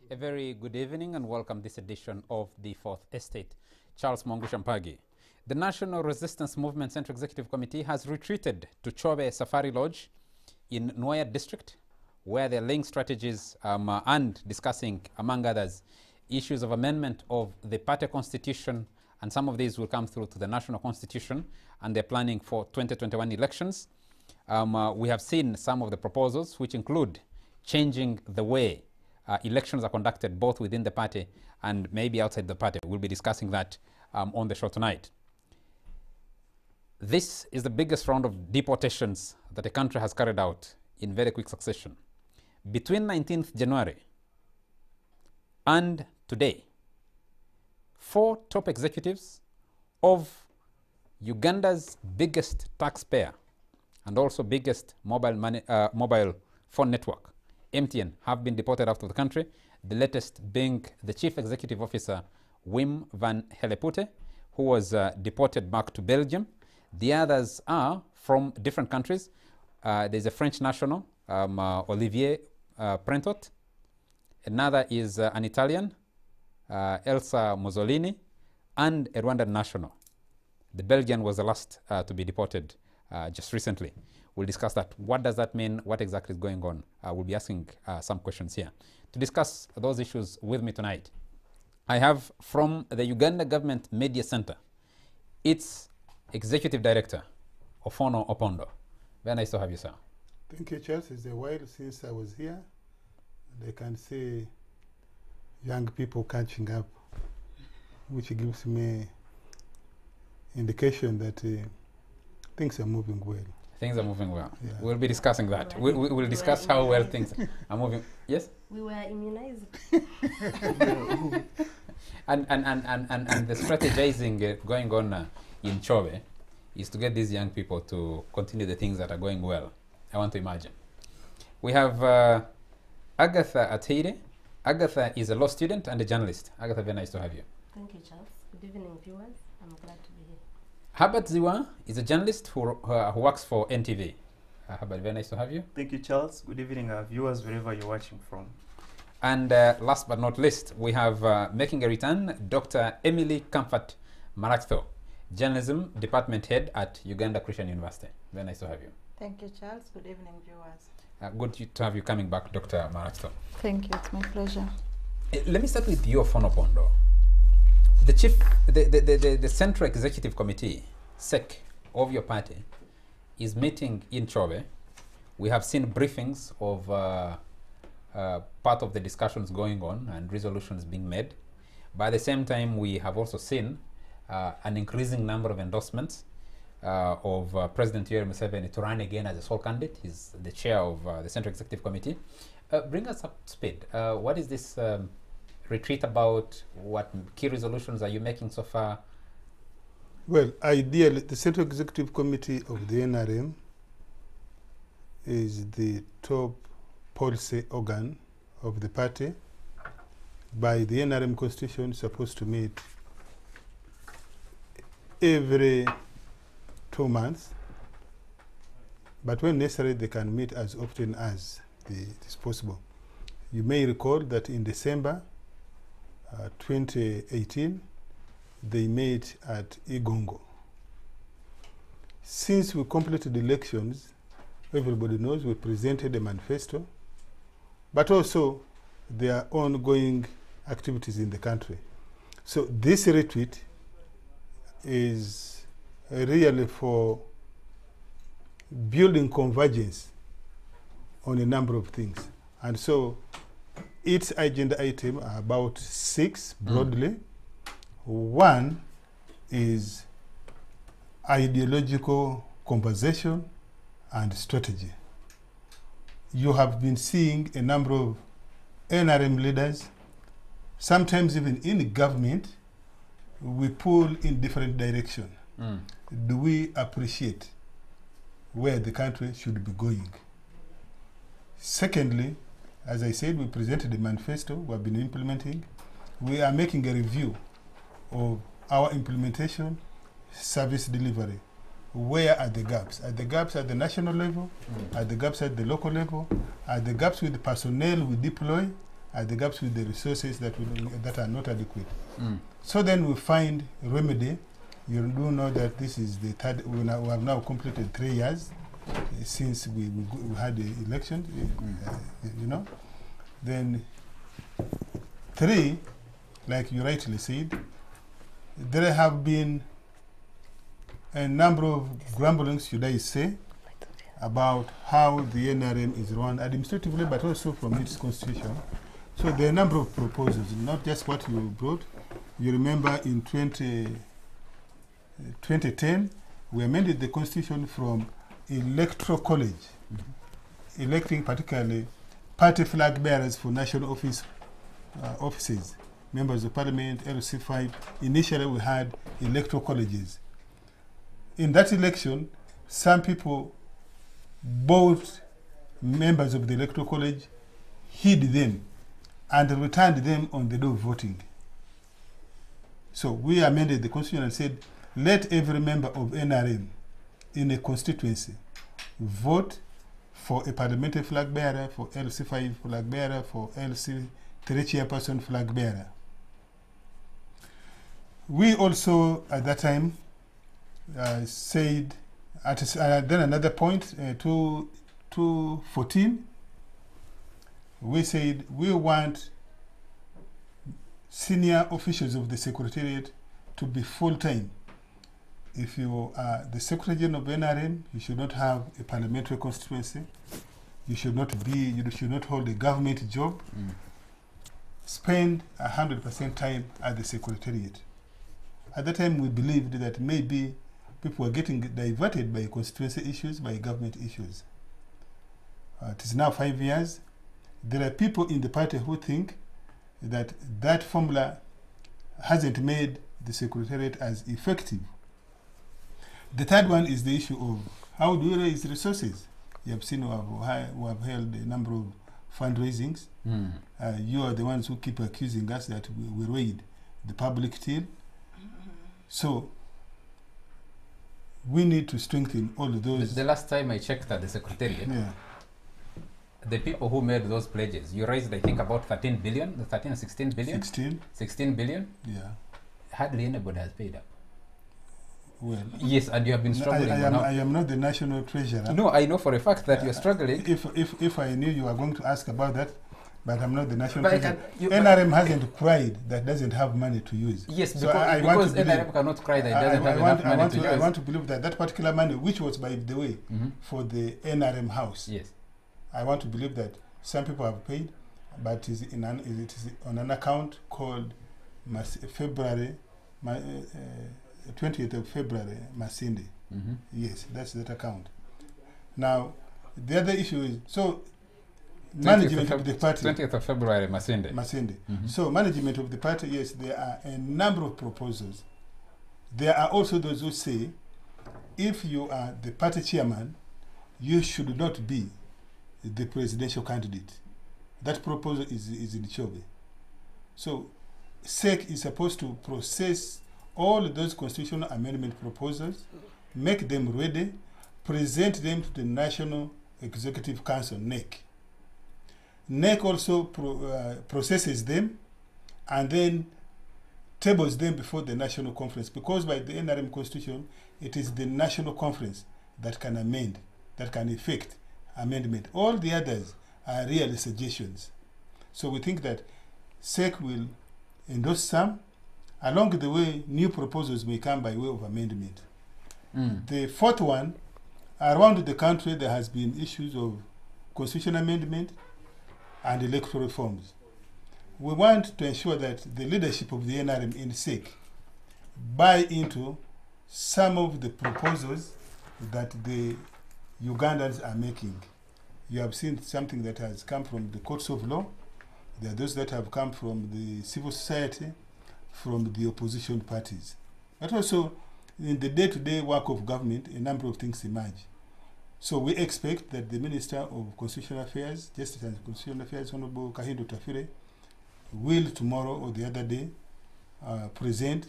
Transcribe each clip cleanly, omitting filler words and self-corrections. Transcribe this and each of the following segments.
A very good evening and welcome this edition of the Fourth Estate. Charles Mongu-Shampagi. The National Resistance Movement Central Executive Committee has retreated to Chobe Safari Lodge in Nwaya District, where they're laying strategies and discussing, among others, issues of amendment of the party constitution, and some of these will come through to the national constitution, and they're planning for 2021 elections. We have seen some of the proposals, which include changing the way elections are conducted both within the party and maybe outside the party. We'll be discussing that on the show tonight. This is the biggest round of deportations that the country has carried out in very quick succession. Between 19th January and today, 4 top executives of Uganda's biggest taxpayer and also biggest mobile phone network, MTN, have been deported out of the country, the latest being the Chief Executive Officer, Wim van Hellepute, who was deported back to Belgium. The others are from different countries. There's a French national, Olivier Prentot. Another is an Italian, Elsa Mussolini, and a Rwandan national. The Belgian was the last to be deported just recently. We'll discuss that. What does that mean? What exactly is going on? We'll be asking some questions here. To discuss those issues with me tonight, I have from the Uganda Government Media Center, its Executive Director, Ofono Opondo. Very nice to have you, sir. Thank you, Charles. It's a while since I was here. And I can see young people catching up, which gives me indication that things are moving well. Things are moving well. Yeah. We'll be discussing that. We'll discuss how well things are moving. Yes? We were immunized. and the strategizing going on in Chobe is to get these young people to continue the things that are going well. I want to imagine. We have Agatha Ateire. Agatha is a law student and a journalist. Agatha, very nice to have you. Thank you, Charles. Good evening, viewers. I'm glad to be here. Herbert Ziwa is a journalist who works for NTV. Herbert, very nice to have you. Thank you, Charles. Good evening, viewers, wherever you're watching from. And last but not least, we have making a return, Dr. Emily Comfort Marakto, Journalism Department Head at Uganda Christian University. Very nice to have you. Thank you, Charles. Good evening, viewers. Good to have you coming back, Dr. Marakto. Thank you. It's my pleasure. Let me start with you, Ofono Opondo. The Central Executive Committee, CEC, of your party is meeting in Chobe. We have seen briefings of part of the discussions going on and resolutions being made. By the same time, we have also seen an increasing number of endorsements of President Yoweri Museveni to run again as a sole candidate. He's the chair of the Central Executive Committee. Bring us up to speed. What is this retreat about? What key resolutions are you making so far? Well, ideally, the Central Executive Committee of the NRM is the top policy organ of the party. By the NRM Constitution, it's supposed to meet every 2 months, but when necessary, they can meet as often as it is possible. You may recall that in December 2018, they met at Igongo. Since we completed the elections, everybody knows we presented a manifesto, but also there are ongoing activities in the country. So this retreat is really for building convergence on a number of things. And so its agenda item are about 6 broadly. One is ideological conversation and strategy. You have been seeing a number of NRM leaders, sometimes even in government, we pull in different directions. Do we appreciate where the country should be going? Secondly, as I said, we presented a manifesto we have been implementing. We are making a review of our implementation, service delivery. Where are the gaps? Are the gaps at the national level? Are the gaps at the local level? Are the gaps with the personnel we deploy? the gaps with the resources that are not adequate. So then we find remedy. You do know that this is the third. We have now completed 3 years since we had the election. You know, then 3, like you rightly said, there have been a number of grumblings, should I say, about how the NRM is run administratively, but also from its constitution. So there are a number of proposals, not just what you brought. You remember in 2010, we amended the constitution from electoral college, electing particularly party flag bearers for national offices, members of parliament, LC5. Initially, we had electoral colleges. In that election, some people, both members of the electoral college, hid them and returned them on the day of voting. So we amended the constitution and said, let every member of NRM in a constituency vote for a parliamentary flag bearer, for LC5 flag bearer, for LC3 chairperson flag bearer. We also, at that time, said, then another point, 214, we said we want senior officials of the Secretariat to be full-time. If you are the Secretary General of NRM, you should not have a parliamentary constituency. You should not hold a government job. Spend 100% time at the Secretariat. At that time, we believed that maybe people were getting diverted by constituency issues, by government issues. It is now 5 years. There are people in the party who think that that formula hasn't made the Secretariat as effective. The third one is the issue of how do we raise resources. You have seen we have held a number of fundraisings. You are the ones who keep accusing us that we raid the public till. So we need to strengthen all of those. The last time I checked at the Secretariat, the people who made those pledges, you raised, I think, about 13 billion, 13 or 16 billion? 16 billion? Yeah. Hardly anybody has paid up. Well, yes, and you have been struggling. I am not the national treasurer. No, I know for a fact that you're struggling. If I knew you were going to ask about that, but I'm not the national treasurer. NRM hasn't cried that doesn't have money to use. Yes, so because NRM cannot cry that it doesn't have enough money to use. I want to believe that that particular money, which was, by the way, for the NRM house, yes, I want to believe that some people have paid, but it is on an account called February, 20th of February, Masinde. Yes, that's that account. Now, the other issue is, so management of the party. 20th of February, Masinde. So management of the party, yes, there are a number of proposals. There are also those who say, if you are the party chairman, you should not be the presidential candidate. That proposal is in Chobe. So CEC is supposed to process all those constitutional amendment proposals, make them ready, present them to the National Executive Council, NEC. NEC also processes them and then tables them before the National Conference, because by the NRM Constitution, it is the National Conference that can amend, that can effect amendment. All the others are really suggestions. So we think that CEC will endorse some. Along the way, new proposals may come by way of amendment. The fourth one, around the country, there has been issues of constitutional amendment and electoral reforms. We want to ensure that the leadership of the NRM in CEC buy into some of the proposals that the Ugandans are making. You have seen something that has come from the courts of law. There are those that have come from the civil society, from the opposition parties. But also, in the day-to-day work of government, a number of things emerge. So we expect that the Minister of Constitutional Affairs, Justice and Constitutional Affairs, Honorable Kahindo Tafire, will tomorrow or the other day present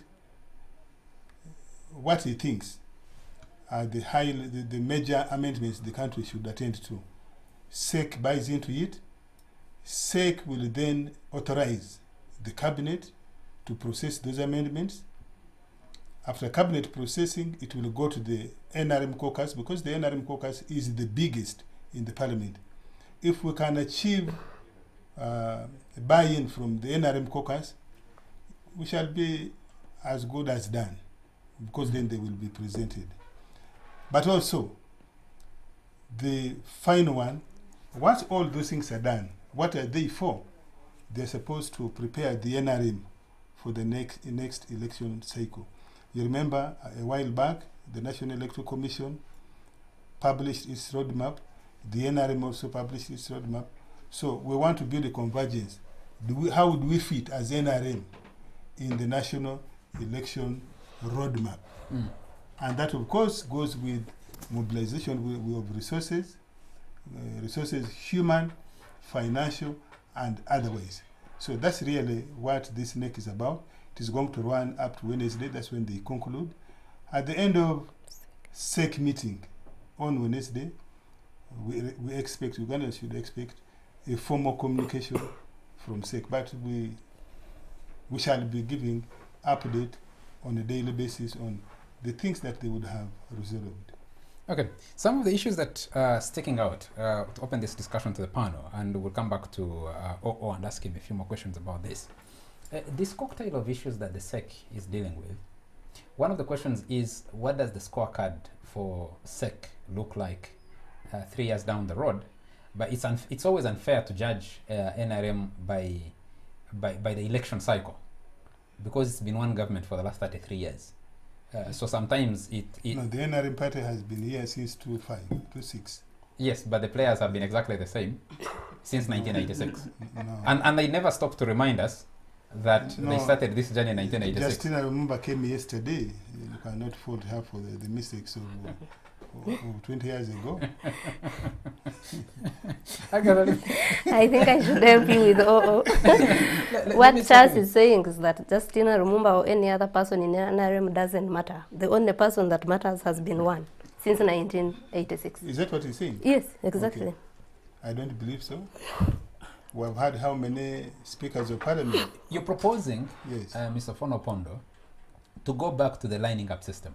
what he thinks are the major amendments the country should attend to. CEC buys into it. CEC will then authorize the cabinet to process those amendments. After cabinet processing, it will go to the NRM caucus, because the NRM caucus is the biggest in the parliament. If we can achieve buy-in from the NRM caucus, we shall be as good as done, because then they will be presented. But also, the final one, once all those things are done, what are they for? They're supposed to prepare the NRM for the next election cycle. You remember a while back, the National Electoral Commission published its roadmap. The NRM also published its roadmap. So we want to build a convergence. How would we fit as NRM in the national election roadmap? And that, of course, goes with mobilization of resources, human, financial, and otherwise. So that's really what this NEC is about. It is going to run up to Wednesday. That's when they conclude. At the end of CEC meeting on Wednesday, we expect, Ugandans should expect a formal communication from CEC, but we shall be giving update on a daily basis on the things that they would have resolved. Okay, some of the issues that are sticking out to open this discussion to the panel, and we'll come back to OO and ask him a few more questions about this. This cocktail of issues that the SEC is dealing with, one of the questions is, what does the scorecard for SEC look like 3 years down the road? But it's always unfair to judge NRM by the election cycle, because it's been one government for the last 33 years. So sometimes No, the NRM party has been here since 2005, 2006. Yes, but the players have been exactly the same since 1986. No. And they never stopped to remind us that they started this journey in 1986. Justina, I remember, came yesterday. You cannot fault her for the mistakes of 20 years ago. I think I should help you with OO. What Charles is saying is that Justina Lumumba or any other person in NRM doesn't matter. The only person that matters has been one since 1986. Is that what he's saying? Yes, exactly. Okay. I don't believe so. We have had how many speakers of parliament? You're proposing, yes, Mr. Fono-Pondo, to go back to the lining up system.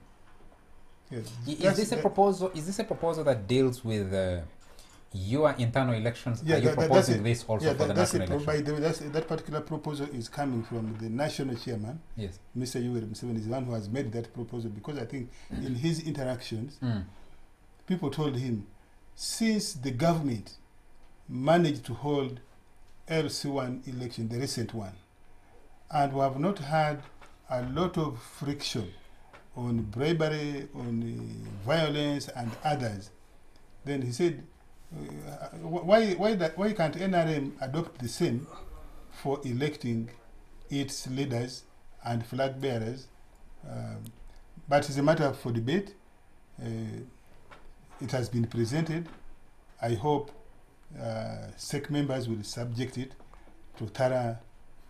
Yes. Is this a proposal? Is this a proposal that deals with your internal elections? Yeah, Are you proposing this also for the national election? By the way, that particular proposal is coming from the national chairman. Yes. Mr. Yoweri Museveni is the one who has made that proposal, because I think in his interactions, people told him, since the government managed to hold LC1 election, the recent one, and we have not had a lot of friction on bribery, on violence and others, then he said, why can't NRM adopt the same for electing its leaders and flag bearers? But it's a matter for debate. It has been presented. I hope SEC members will subject it to thorough.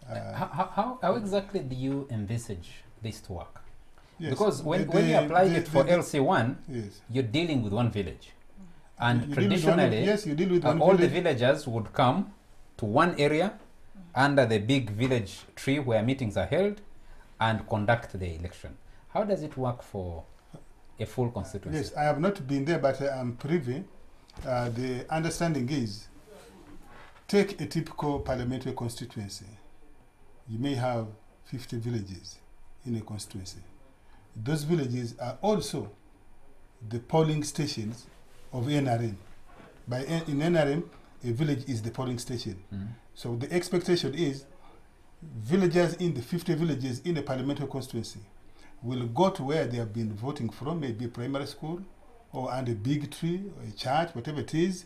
How exactly do you envisage this to work? Yes, because when you applied it for LC1, yes, you're dealing with one village. And you traditionally, you deal with one all village. the villagers would come to one area under the big village tree where meetings are held and conduct the election. How does it work for a full constituency? Yes, I have not been there, but I'm privy. The understanding is, take a typical parliamentary constituency. You may have 50 villages in a constituency. Those villages are also the polling stations of NRM. In NRM, a village is the polling station. So the expectation is villagers in the 50 villages in a parliamentary constituency will go to where they have been voting from, maybe primary school or under a big tree or a church, whatever it is,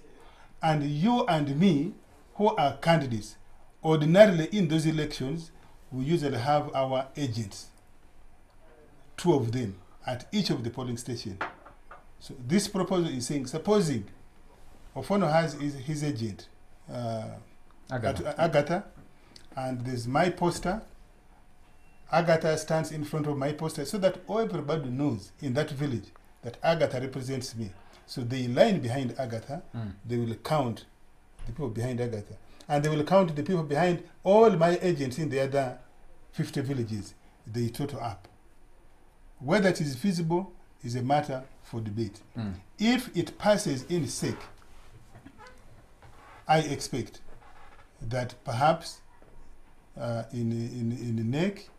and you and me, who are candidates, ordinarily in those elections, we usually have our agents, 2 of them, at each of the polling stations. So this proposal is saying, supposing Ofono has his agent, Agatha, and there's my poster, Agatha stands in front of my poster, so that everybody knows in that village that Agatha represents me. So they line behind Agatha, they will count the people behind Agatha. and they will count the people behind all my agents in the other 50 villages. They total up. Whether it is feasible is a matter for debate. If it passes in CEC, I expect that perhaps in the NEC,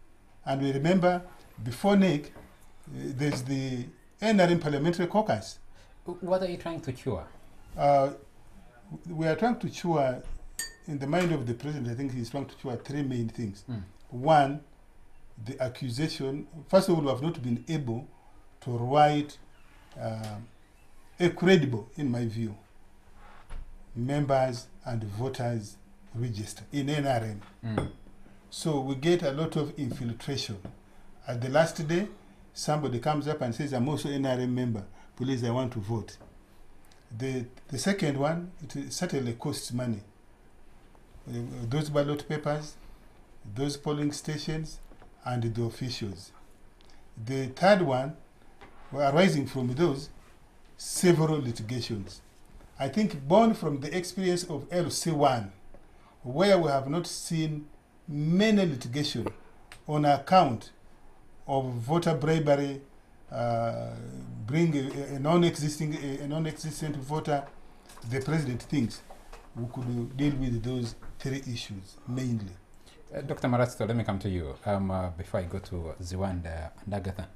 and we remember before NEC, there's the NRM Parliamentary Caucus. What are you trying to cure? We are trying to cure, in the mind of the president, I think he's trying to cure three main things. One, the accusation, first of all, we have not been able to write a credible, in my view, members and voters register in NRM. So we get a lot of infiltration. At the last day, somebody comes up and says, I'm also NRM member, please, I want to vote. The second one, it certainly costs money. Those ballot papers, those polling stations, and the officials. The third one, arising from those, several litigations. I think born from the experience of LC1, where we have not seen many litigation on account of voter bribery, bring a non-existent voter, the president thinks we could deal with those three issues mainly. Dr. Marasto, let me come to you before I go to Ziwa and Agatha.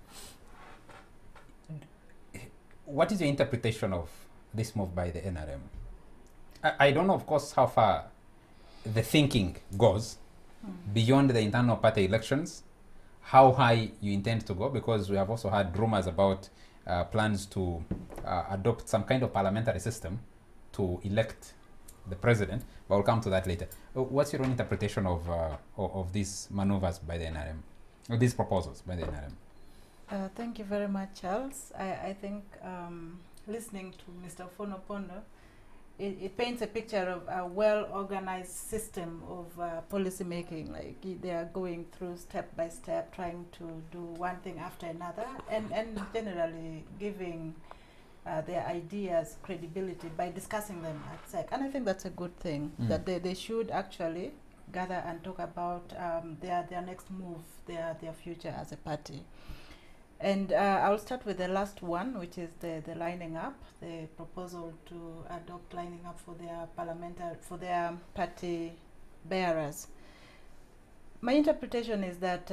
What is your interpretation of this move by the NRM? I don't know, of course, how far the thinking goes beyond the internal party elections, how high you intend to go, because we have also had rumors about plans to adopt some kind of parliamentary system to elect the president, but we'll come to that later. What's your own interpretation of these maneuvers by the NRM, or these proposals by the NRM? Thank you very much, Charles. I think listening to Mr. Fonopondo, it paints a picture of a well-organized system of policy making. Like they are going through step by step, trying to do one thing after another, and generally giving their ideas credibility by discussing them at SEC. And I think that's a good thing, that they should actually gather and talk about their next move, their future as a party. And I'll start with the last one, which is the lining up, the proposal to adopt lining up for their party bearers. My interpretation is that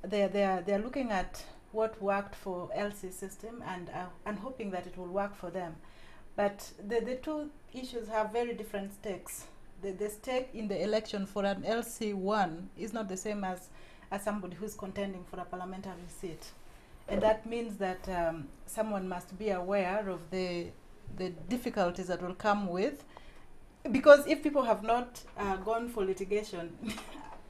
they're looking at what worked for LC system and hoping that it will work for them. But the two issues have very different stakes. The stake in the election for an LC1 is not the same as somebody who's contending for a parliamentary seat. And that means that someone must be aware of the difficulties that will come with, because if people have not gone for litigation,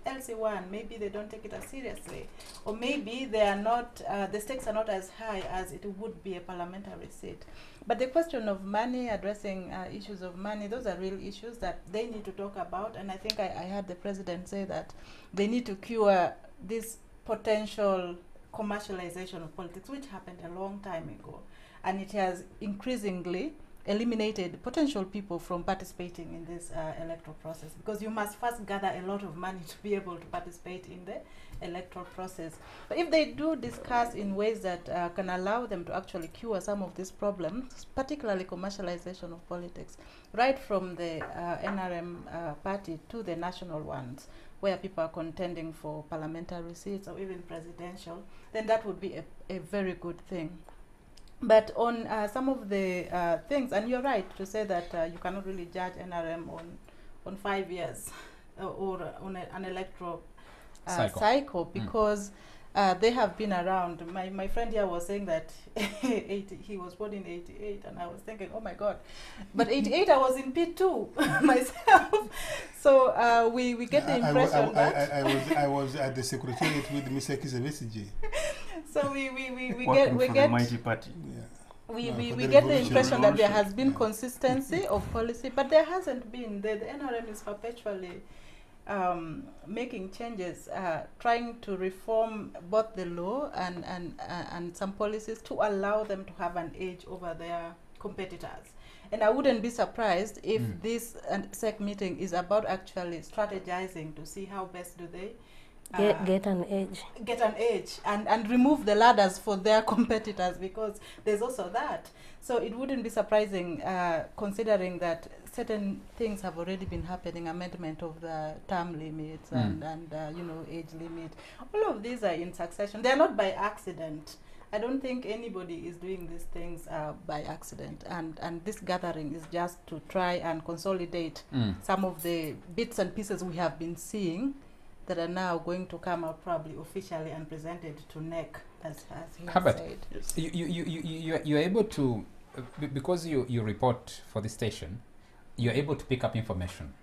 LC1, maybe they don't take it as seriously, or maybe they are not, the stakes are not as high as it would be a parliamentary seat. But the question of money, addressing issues of money, those are real issues that they need to talk about. And I think I heard the president say that they need to cure this potential commercialization of politics, which happened a long time ago, and it has increasingly eliminated potential people from participating in this electoral process, because you must first gather a lot of money to be able to participate in the electoral process. But if they do discuss in ways that can allow them to actually cure some of these problems, particularly commercialization of politics, right from the NRM party to the national ones, where people are contending for parliamentary seats or even presidential, then that would be a very good thing. But on some of the things, and you're right to say that you cannot really judge NRM on 5 years or on an electoral cycle, because they have been around. My friend here was saying that he was born in 88, and I was thinking, oh my God, but 88 I was in P2 myself. So we get the impression that I was at the secretariat with Mr. Kizabesiji. So we get mighty party. Yeah. We get the impression that there has been consistency of policy, but there hasn't been. The NRM is perpetually making changes, trying to reform both the law and some policies to allow them to have an edge over their competitors. And I wouldn't be surprised if this SEC meeting is about actually strategizing to see how best do they Get an edge. get an edge and remove the ladders for their competitors, because there's also that. So it wouldn't be surprising, considering that certain things have already been happening, amendment of the term limits and you know, age limit. All of these are in succession. They are not by accident. I don't think anybody is doing these things by accident. And this gathering is just to try and consolidate some of the bits and pieces we have been seeing that are now going to come out probably officially and presented to NEC, as he said. Yes. You're able to, because you report for the station, you're able to pick up information.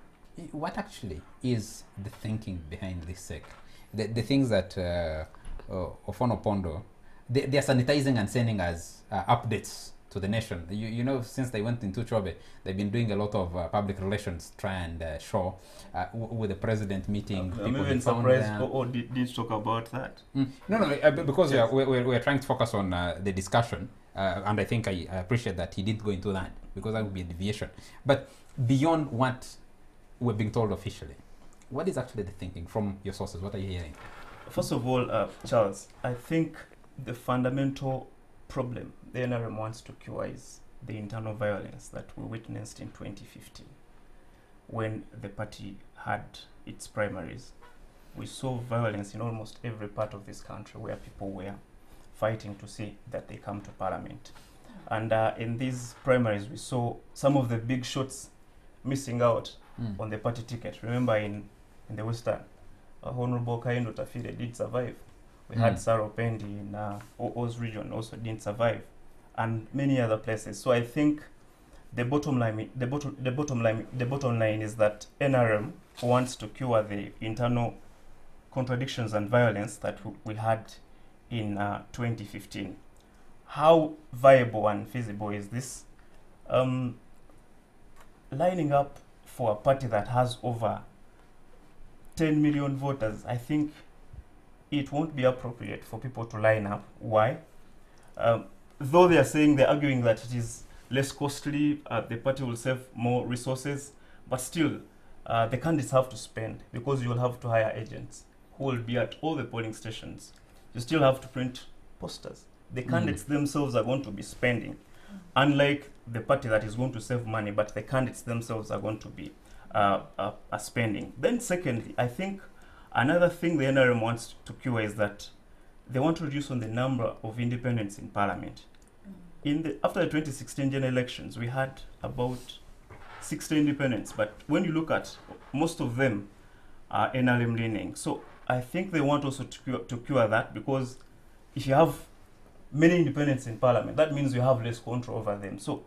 What actually is the thinking behind this SEC? The things that Ofono Pondo, they are sanitizing and sending us updates to the nation. You know, since they went into Chobe, they've been doing a lot of public relations, try and show with the president meeting. I'm even surprised didn't talk about that. No, because we're trying to focus on the discussion, and I think I appreciate that he didn't go into that, because that would be a deviation. But beyond what we're being told officially, what is actually the thinking from your sources? What are you hearing? First of all, Charles, I think the fundamental problem the NRM wants to cure is the internal violence that we witnessed in 2015 when the party had its primaries. We saw violence in almost every part of this country where people were fighting to see that they come to parliament. And in these primaries, we saw some of the big shots missing out on the party ticket. Remember in the Western, Honorable Kaindo Tafire did survive. We had Saro Pendi in O's region also didn't survive, and many other places. So I think the bottom line is that NRM wants to cure the internal contradictions and violence that we had in 2015. How viable and feasible is this? Lining up for a party that has over 10 million voters, I think it won't be appropriate for people to line up. Why? Though they're arguing that it is less costly, the party will save more resources, but still, the candidates have to spend, because you will have to hire agents who will be at all the polling stations. You still have to print posters. The candidates themselves are going to be spending, unlike the party that is going to save money, but the candidates themselves are going to be spending. Then secondly, I think another thing the NRM wants to cure is that they want to reduce on the number of independents in parliament. After the 2016 general elections, we had about 60 independents, but when you look at most of them are NRM leaning. So I think they want also to cure that, because if you have many independents in parliament, that means you have less control over them. So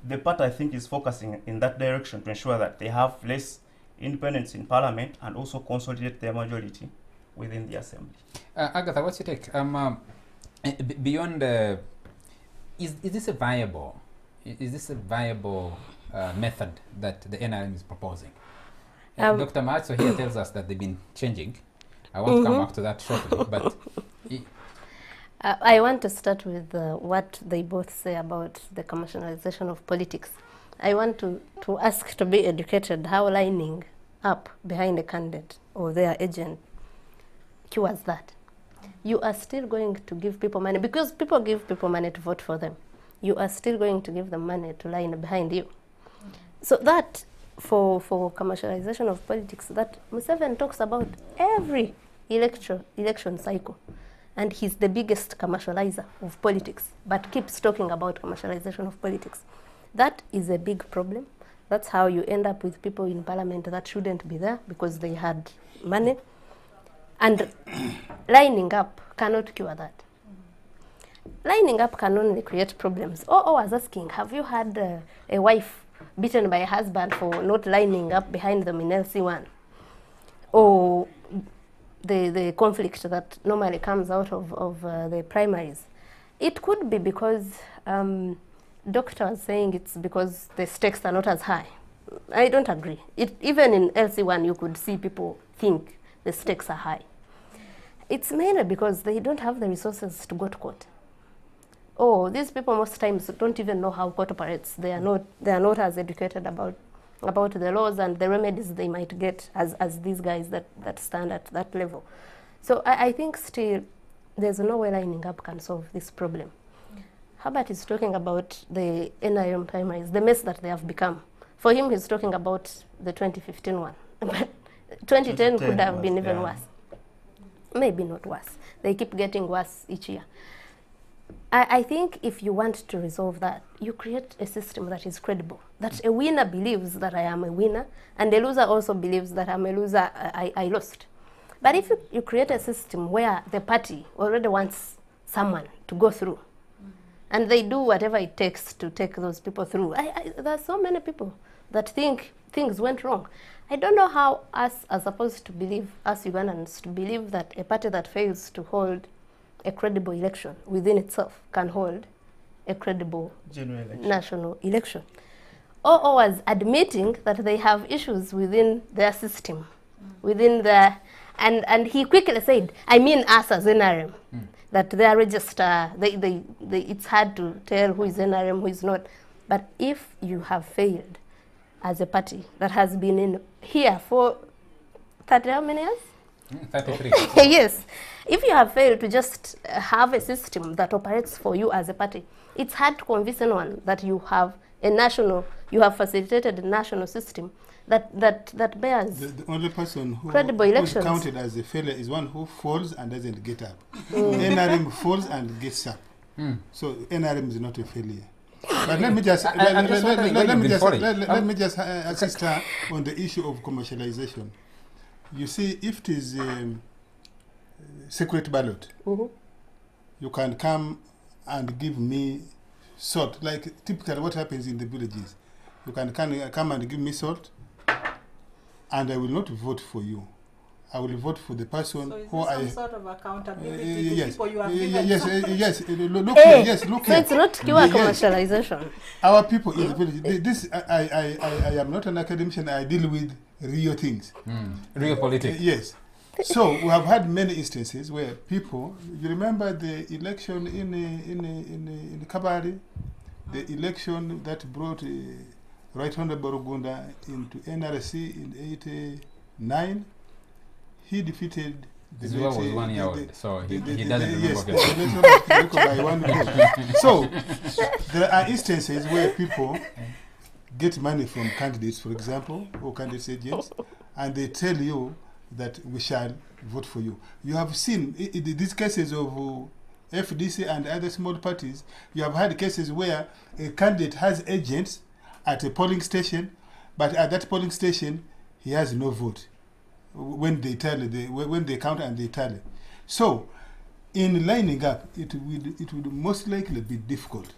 the party, I think, is focusing in that direction to ensure that they have less independence in parliament and also consolidate their majority within the assembly. Agatha, what's your take? Beyond, is this a viable method that the NRM is proposing? Dr. Matso here tells us that they've been changing. I want to come back to that shortly, but I want to start with what they both say about the commercialization of politics. I want to ask to be educated how lining up behind a candidate or their agent cures that. You are still going to give people money, because people give people money to vote for them. You are still going to give them money to line behind you. So that, for commercialization of politics, that Museveni talks about every election cycle. And he's the biggest commercializer of politics, but keeps talking about commercialization of politics. That is a big problem. That's how you end up with people in parliament that shouldn't be there because they had money. And lining up cannot cure that. Lining up can only create problems. I was asking, have you had a wife beaten by a husband for not lining up behind them in LC1? Or the conflict that normally comes out of the primaries? It could be because doctor was saying it's because the stakes are not as high. I don't agree. Even in LC1, you could see people think the stakes are high. It's mainly because they don't have the resources to go to court. oh, these people most times don't even know how court operates. They are not as educated about the laws and the remedies they might get as these guys that stand at that level. So I think still there's no way lining up can solve this problem. Herbert is talking about the NRM primaries, the mess that they have become. For him, he's talking about the 2015 one. But 2010 could have been even worse. Maybe not worse. They keep getting worse each year. I think if you want to resolve that, you create a system that is credible, that a winner believes that I am a winner, and a loser also believes that I'm a loser, I lost. But if you create a system where the party already wants someone to go through, and they do whatever it takes to take those people through, there are so many people that think things went wrong. I don't know how us are supposed to believe, us Ugandans, to believe that a party that fails to hold a credible election within itself can hold a credible national election. OO was admitting that they have issues within their system, within their, and he quickly said, I mean us as NRM, that their register, it's hard to tell who is NRM, who is not. But if you have failed as a party that has been in here for 30 how many years? 33. Yes. If you have failed to just have a system that operates for you as a party, it's hard to convince anyone that you have a national, you have facilitated a national system that bears the only person who credible is elections. counted as a failure is one who falls and doesn't get up. NRM falls and gets up. So NRM is not a failure. But let me just let me just assist her on the issue of commercialization. You see, if it is secret ballot, you can come and give me salt, like typically what happens in the villages. You can come and give me salt, and I will not vote for you. I will vote for the person who I... So is some sort of accountability to yes, people you have given yes, salt? yes, look here, yes, look So here. it's not pure commercialization. Our people in the village, this, I am not an academician, I deal with real things. Real politics. Yes. So we have had many instances where people, you remember the election in Kabari, the election that brought Right Honorable Rugunda into NRC in '89. He defeated the Zua was 1 year old, so he doesn't yes, remember. by one vote. So there are instances where people get money from candidates, for example, or candidates agents, and they tell you that we shall vote for you. You have seen these cases of FDC and other small parties. You have had cases where a candidate has agents at a polling station, but at that polling station he has no vote when they tally, when they count and they tally. So in lining up, it would most likely be difficult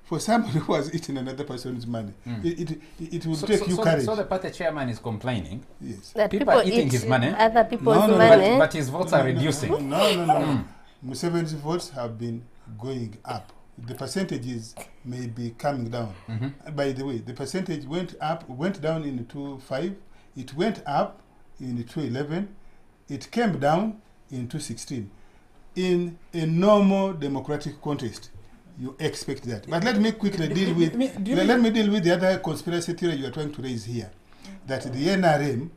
for somebody who has eaten another person's money. It will take you courage. So the party chairman is complaining. Yes. That people are eating his money. Other people's money. But his votes are reducing. No. Museveni's votes have been going up. The percentages may be coming down. By the way, the percentage went down in 2005. It went up in 2011. It came down in 2016. In a normal democratic contest, you expect that. But let me quickly deal with let me deal with the other conspiracy theory you are trying to raise here, that the NRM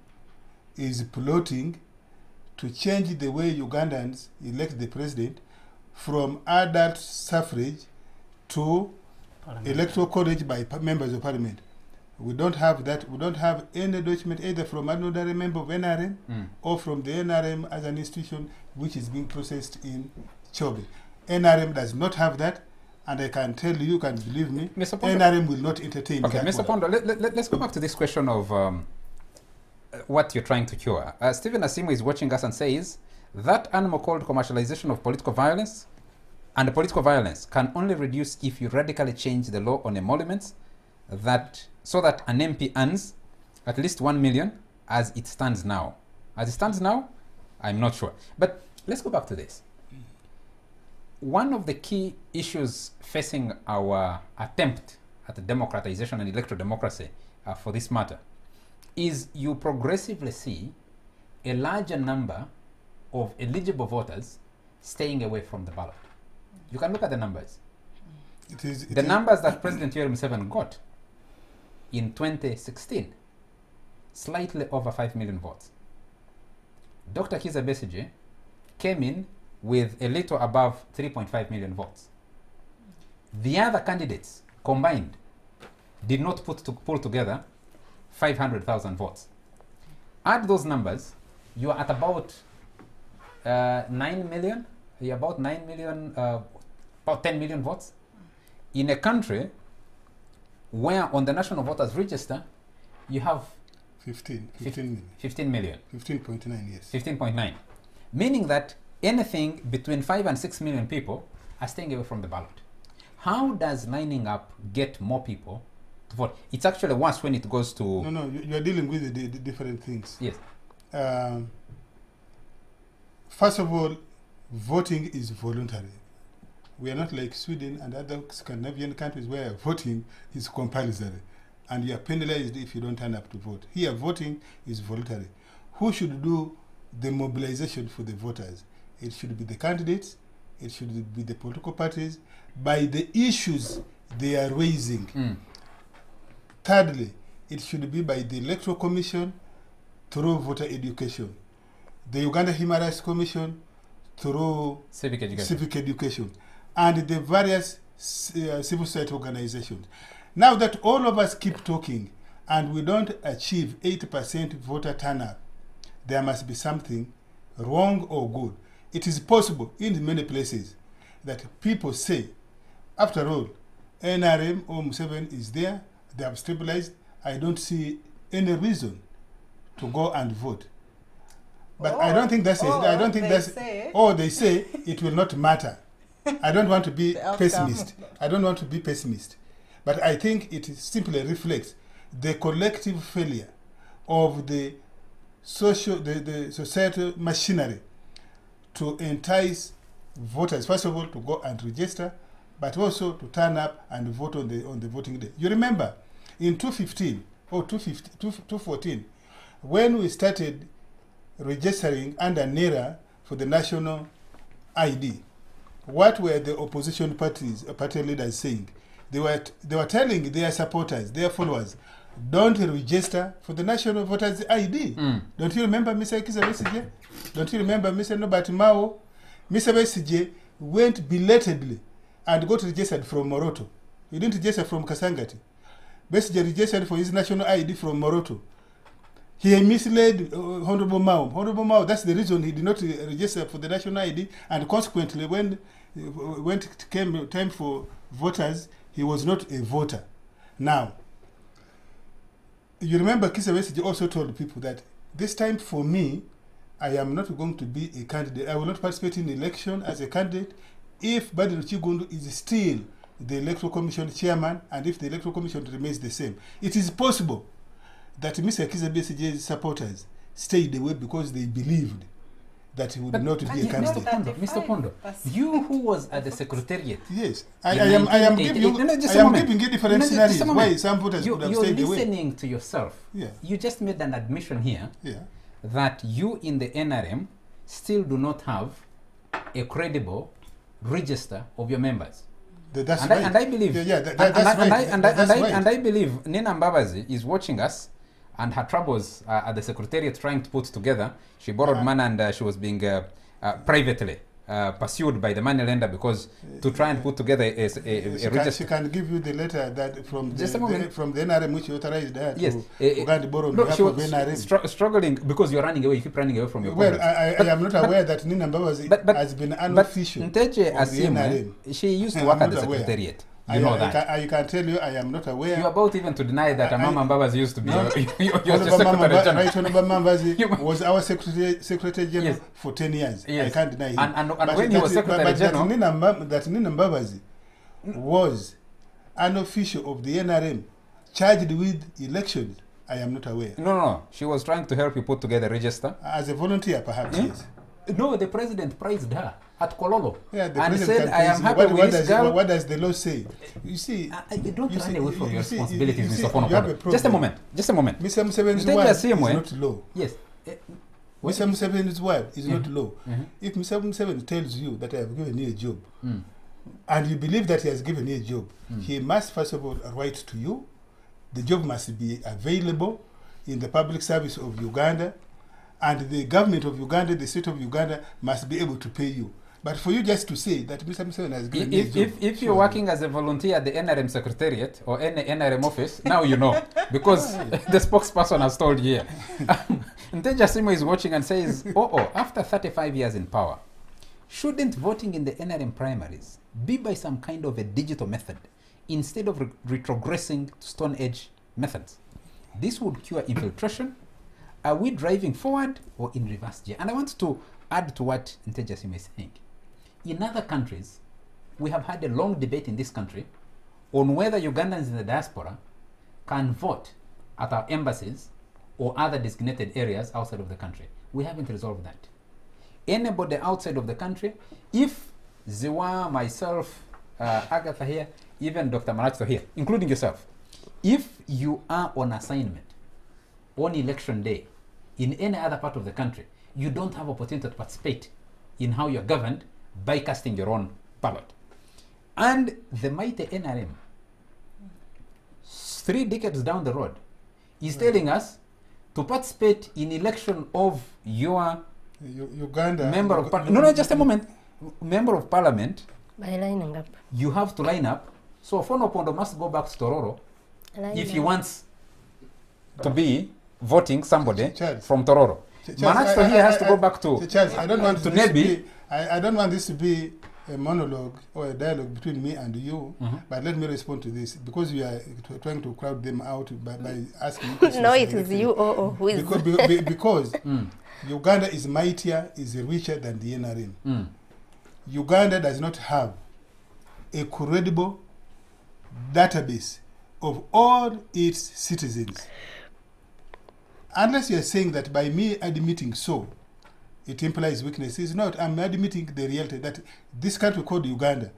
is plotting to change the way Ugandans elect the president from adult suffrage to electoral college by members of parliament. We don't have that. We don't have any document either from an ordinary member of NRM or from the NRM as an institution which is being processed in Chobe. NRM does not have that, and I can tell you, can believe me, NRM will not entertain okay, that. Mr. Pondo, let's go back to this question of what you're trying to cure. Stephen Asimu is watching us and says that animal called commercialization of political violence and political violence can only reduce if you radically change the law on emoluments so that an MP earns at least 1 million as it stands now. As it stands now, I'm not sure. But let's go back to this. One of the key issues facing our attempt at democratization and electoral democracy for this matter is you progressively see a larger number of eligible voters staying away from the ballot. You can look at the numbers. The numbers that President Yoweri Museveni got in 2016, slightly over 5 million votes. Dr. Kizza Besigye came in with a little above 3.5 million votes. The other candidates combined did not pull together 500,000 votes. Add those numbers, you are at about 9 million, about 9 million, about 10 million votes. In a country where on the National Voters Register, you have 15 million. 15 million. 15.9, yes. 15.9. Meaning that anything between 5 and 6 million people are staying away from the ballot. How does lining up get more people to vote? It's actually worse when it goes to... No, you are dealing with the different things. Yes. First of all, voting is voluntary. We are not like Sweden and other Scandinavian countries where voting is compulsory and you are penalized if you don't turn up to vote. Here, voting is voluntary. Who should do the mobilization for the voters? It should be the candidates, it should be the political parties, by the issues they are raising. Thirdly, it should be by the Electoral Commission through voter education, the Uganda Human Rights Commission through civic education, and the various civil society organizations. Now that all of us keep talking and we don't achieve 80% voter turnout, there must be something wrong or good. It is possible in many places that people say, after all, NRM or Museveni is there, they have stabilized, I don't see any reason to go and vote. But I don't think that's it. I don't think that's or they say it will not matter. I don't want to be pessimist. I don't want to be pessimist. But I think it simply reflects the collective failure of the societal machinery to entice voters, first of all, to go and register, but also to turn up and vote on the voting day. You remember, in 2015 or 2014, when we started registering under NERA for the national ID, what were the opposition party leaders saying? They were telling their supporters, their followers, don't register for the national voters ID. Don't you remember Mr. Kizza Besigye? Don't you remember Mr. Nobert Mao? Mr. Besigye went belatedly and got registered from Moroto. He didn't register from Kasangati. Besigye registered for his national ID from Moroto. He misled Honorable Mao. Honorable Mao, that's the reason he did not register for the national ID, and consequently, when it came time for voters, he was not a voter. Now, you remember Kizza Besigye also told people that this time for me, I am not going to be a candidate. I will not participate in the election as a candidate if Badru Chigundu is still the Electoral Commission chairman and if the Electoral Commission remains the same. It is possible that Mr. Kizza Besigye's supporters stayed away because they believed that he would not be a candidate. Mr. Pondo, you who was at the Secretariat. Yes, I am giving you different scenarios why some voters would have stayed away. You're listening to yourself. Yeah. You just made an admission here Yeah. that you in the NRM still do not have a credible register of your members. That's right. And I believe, and I believe Nina Mbabazi is watching us, and her troubles at the Secretariat trying to put together. She borrowed money and she was being privately pursued by the money lender because to try and put together a register. She can give you the letter that from Just a moment. from the NRM which authorized her Yes. to go and borrow on behalf she of was NRM. struggling because you're running away. You keep running away from your Well, comrades. I am not aware that Nina Mbabazi has been unofficial But Nteche of the Asime, NRM. she used to I'm work at not the aware. Secretariat. You know that. I can tell you I am not aware. You're about even to deny that Mama Mbabazi used to be your Honorable Secretary General. Right Honorable Mbabazi was our Secretary General for 10 years. Yes. I can't deny him. And when he was Secretary General... That Nina Mbabazi was an official of the NRM charged with elections, I am not aware. No. She was trying to help you put together a register. As a volunteer, perhaps, yes. No, the president praised her at Kololo. Yeah, the and president said, I am happy with this girl. What does the law say? You see... you don't run away from your responsibilities, Mr. Fono. Just a moment. Mr. Museveni's word is not law. Yes. Mr. Museveni's word is not law. If Mr. Museveni tells you that I have given you a job, and you believe that he has given you a job, he must first of all write to you. The job must be available in the public service of Uganda, and the government of Uganda, the state of Uganda, must be able to pay you. But for you just to say that Mr. Museveni has given me a job... If you're working as a volunteer at the NRM Secretariat or NRM office, now you know, because the spokesperson has told you here. Nteja Simo is watching and says, after 35 years in power, shouldn't voting in the NRM primaries be by some kind of a digital method instead of retrogressing to Stone Age methods? This would cure infiltration. Are we driving forward or in reverse gear? And I want to add to what Nteja Simo is saying. In other countries, we have had a long debate in this country on whether Ugandans in the diaspora can vote at our embassies or other designated areas outside of the country. We haven't resolved that. Anybody outside of the country, if Ziwa, myself, Agatha here, even Dr. Maracho here, including yourself, if you are on assignment on election day in any other part of the country, you don't have opportunity to participate in how you're governed by casting your own ballot. And the mighty NRM, 3 decades down the road, is telling us to participate in election of your Uganda member of parliament. No, just a moment. Member of parliament. By lining up. You have to line up. So Fono Pondo must go back to Tororo if he wants to be voting somebody from Tororo. Manasto here has to go back to Charles, I don't want to this Nebi. I don't want this to be a monologue or a dialogue between me and you, but let me respond to this, because you are trying to crowd them out by asking questions. No, it is you who is. Because Uganda is mightier, is richer than the NRM. Uganda does not have a credible database of all its citizens. Unless you are saying that by me admitting so, it implies weakness. It's not. I'm admitting the reality that this country called Uganda,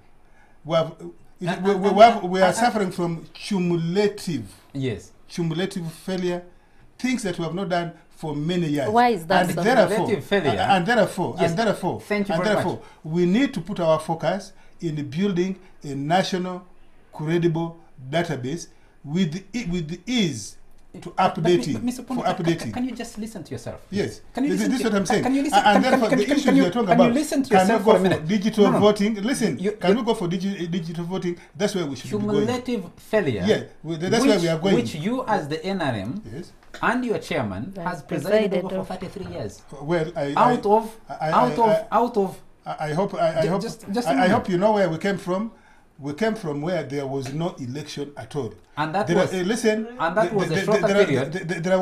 we are suffering from cumulative failure, things that we have not done for many years. Why is that? And so? therefore, we need to put our focus in building a national, credible database with ease to update it. Mr. Pondo, for updating. Can you just listen to yourself? Yes. Can you listen This is what I'm saying. Can you listen? And therefore, the issues we are talking about, can you listen to yourself for a minute? Digital voting. Listen, can we go for digital voting? That's where we should be going. Cumulative failure. Yeah, that's where we are going. Which you, as the NRM, and your chairman, has presided over for 33 years. Well, I hope you know where we came from. We came from where there was no election at all. And that was a shorter period. There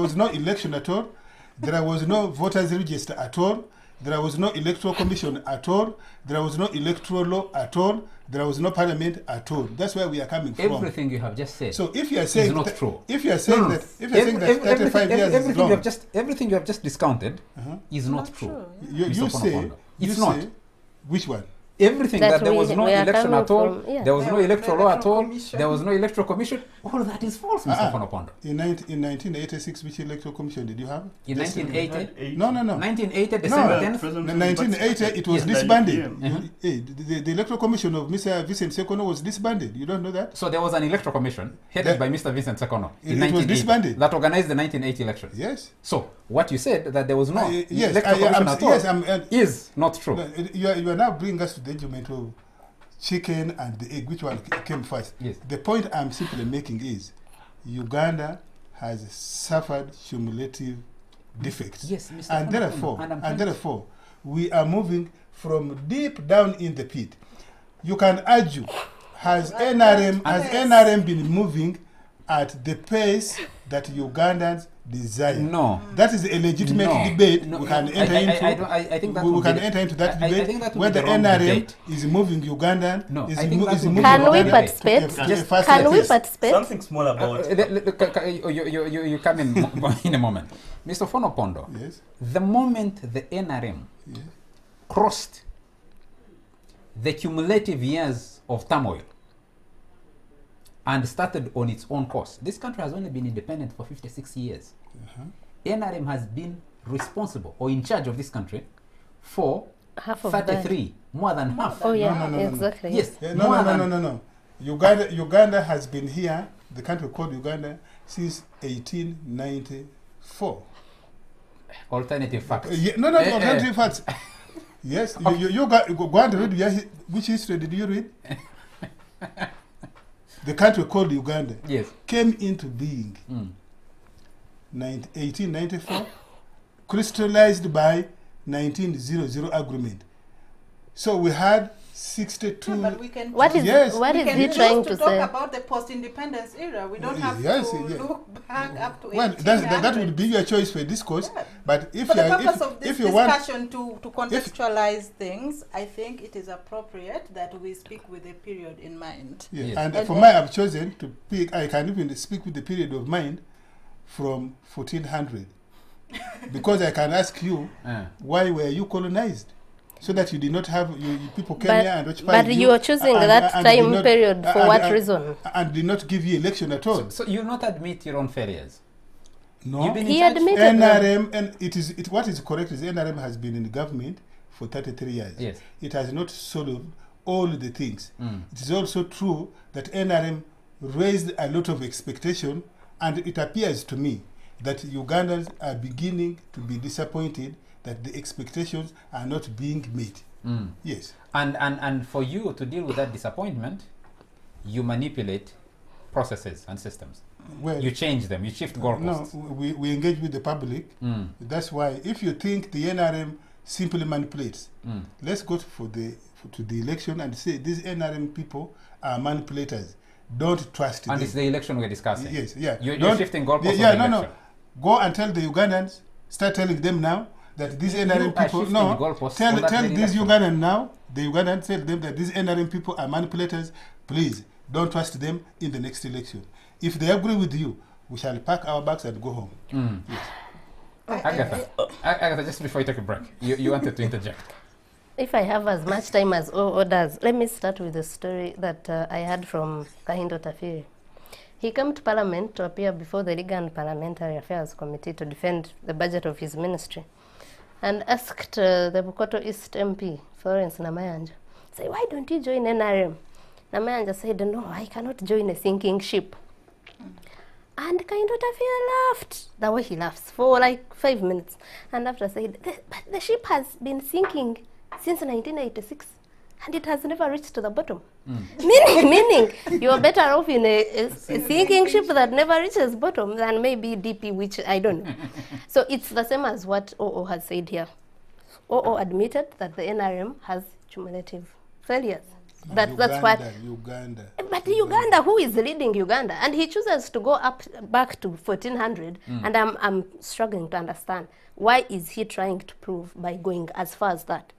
was no election at all. There was no voters register at all. There was no electoral commission at all. There was no electoral law at all. There was no parliament at all. That's where we are coming from. Everything you have just said. So if you are saying is not true. If you are saying that 35 years is long, everything you have just discounted is not true. You say it's not. Which one? Everything that there was no election at all, there was no electoral law at all, there was no electoral commission, all of that is false, Mr. Fonopondo. In 1986, which electoral commission did you have? In 1980? No. 1980, December 10th? 1980, it was disbanded. The electoral commission of Mr. Vincent Sekono was disbanded. You don't know that? So there was an electoral commission headed by Mr. Vincent Sekono in 1980 was disbanded. That organized the 1980 elections. Yes. So what you said, that there was no electoral commission at all, is not true. You are now bringing us to the argument of chicken and the egg, which one came first. Yes. The point I'm simply making is Uganda has suffered cumulative defects. Yes, Mr. And therefore, we are moving from deep down in the pit. You can argue, has NRM been moving at the pace that Ugandans desire? No. That is a legitimate debate. No. We can enter into. I think that we can enter into that debate whether NRM is moving Ugandan. No, is I think that moving Can we Ugandan participate? at Can we pace. participate? Something small about. You come in a moment. Mr. Fonopondo, Yes. the moment the NRM crossed the cumulative years of turmoil and started on its own course, this country has only been independent for 56 years. NRM has been responsible or in charge of this country for Half of that. 33, more than half. Oh yeah, No, no, no, no. exactly. Yes, No, more no, no, than no, no, no. Uganda has been here, the country called Uganda, since 1894. alternative facts. No, alternative facts. Yes, you go and read which history did you read? The country called Uganda Yes. came into being 1894, crystallized by 1900 agreement. So we had 62. Yeah, but we can What is Yes. what we is can he choose trying to to talk say? about the post-independence era. We don't have Yes, to yeah. look back up to Well, 1800. that would be your choice for discourse. Yeah. But if For you the are, purpose of this if you want, discussion to contextualize things, I think it is appropriate that we speak with a period in mind. yeah. Yes. And And for then- my, I've chosen to pick. I can even speak with the period of mind from 1400, because I can ask you, why were you colonized? So that you did not have people came here and occupied But you are choosing that and time did not- period for what reason? And did not give you election at all. So you not admit your own failures. No. You've been He in charge. admitted them. NRM, and what is correct is NRM has been in government for 33 years. Yes. It has not solved all the things. Mm. It is also true that NRM raised a lot of expectation, and it appears to me that Ugandans are beginning to be disappointed that the expectations are not being met. Mm. Yes. And for you to deal with that disappointment, you manipulate processes and systems. Well, You change them. You shift no, goalposts. we engage with the public. Mm. That's why if you think the NRM simply manipulates, Mm. let's go to the election and say these NRM people are manipulators. Don't trust And them. it's the election we're discussing. Yes, yeah. You're Don't- shifting goalposts Yeah, of the no. election. Go and tell the Ugandans. Start telling them now that these You NRM are people. shifting No, the goalposts tell on that very these election. Ugandans now. The Ugandans tell them that these NRM people are manipulators. Please don't trust them in the next election. If they agree with you, we shall pack our bags and go home. Mm. Agatha, just before you take a break, you wanted to interject. If I have as much time as OO does, let me start with a story that I had from Kahindo Tafiri. He came to Parliament to appear before the Legal and Parliamentary Affairs Committee to defend the budget of his ministry, and asked the Bukoto East MP, Florence Namayanja, say, why don't you join NRM? Namayanja said, no, I cannot join a sinking ship. And Kahindo Tafiri laughed, the way he laughs, for like 5 minutes. And after said, but the ship has been sinking since 1986, and it has never reached to the bottom. Meaning, you are better off in a sinking ship that never reaches bottom than maybe DP, which I don't know. So it's the same as what OO has said here. OO admitted that the NRM has cumulative failures. That's what. Uganda. But Uganda, who is leading Uganda? And he chooses to go back to 1400, and I'm struggling to understand why is he trying to prove by going as far as that.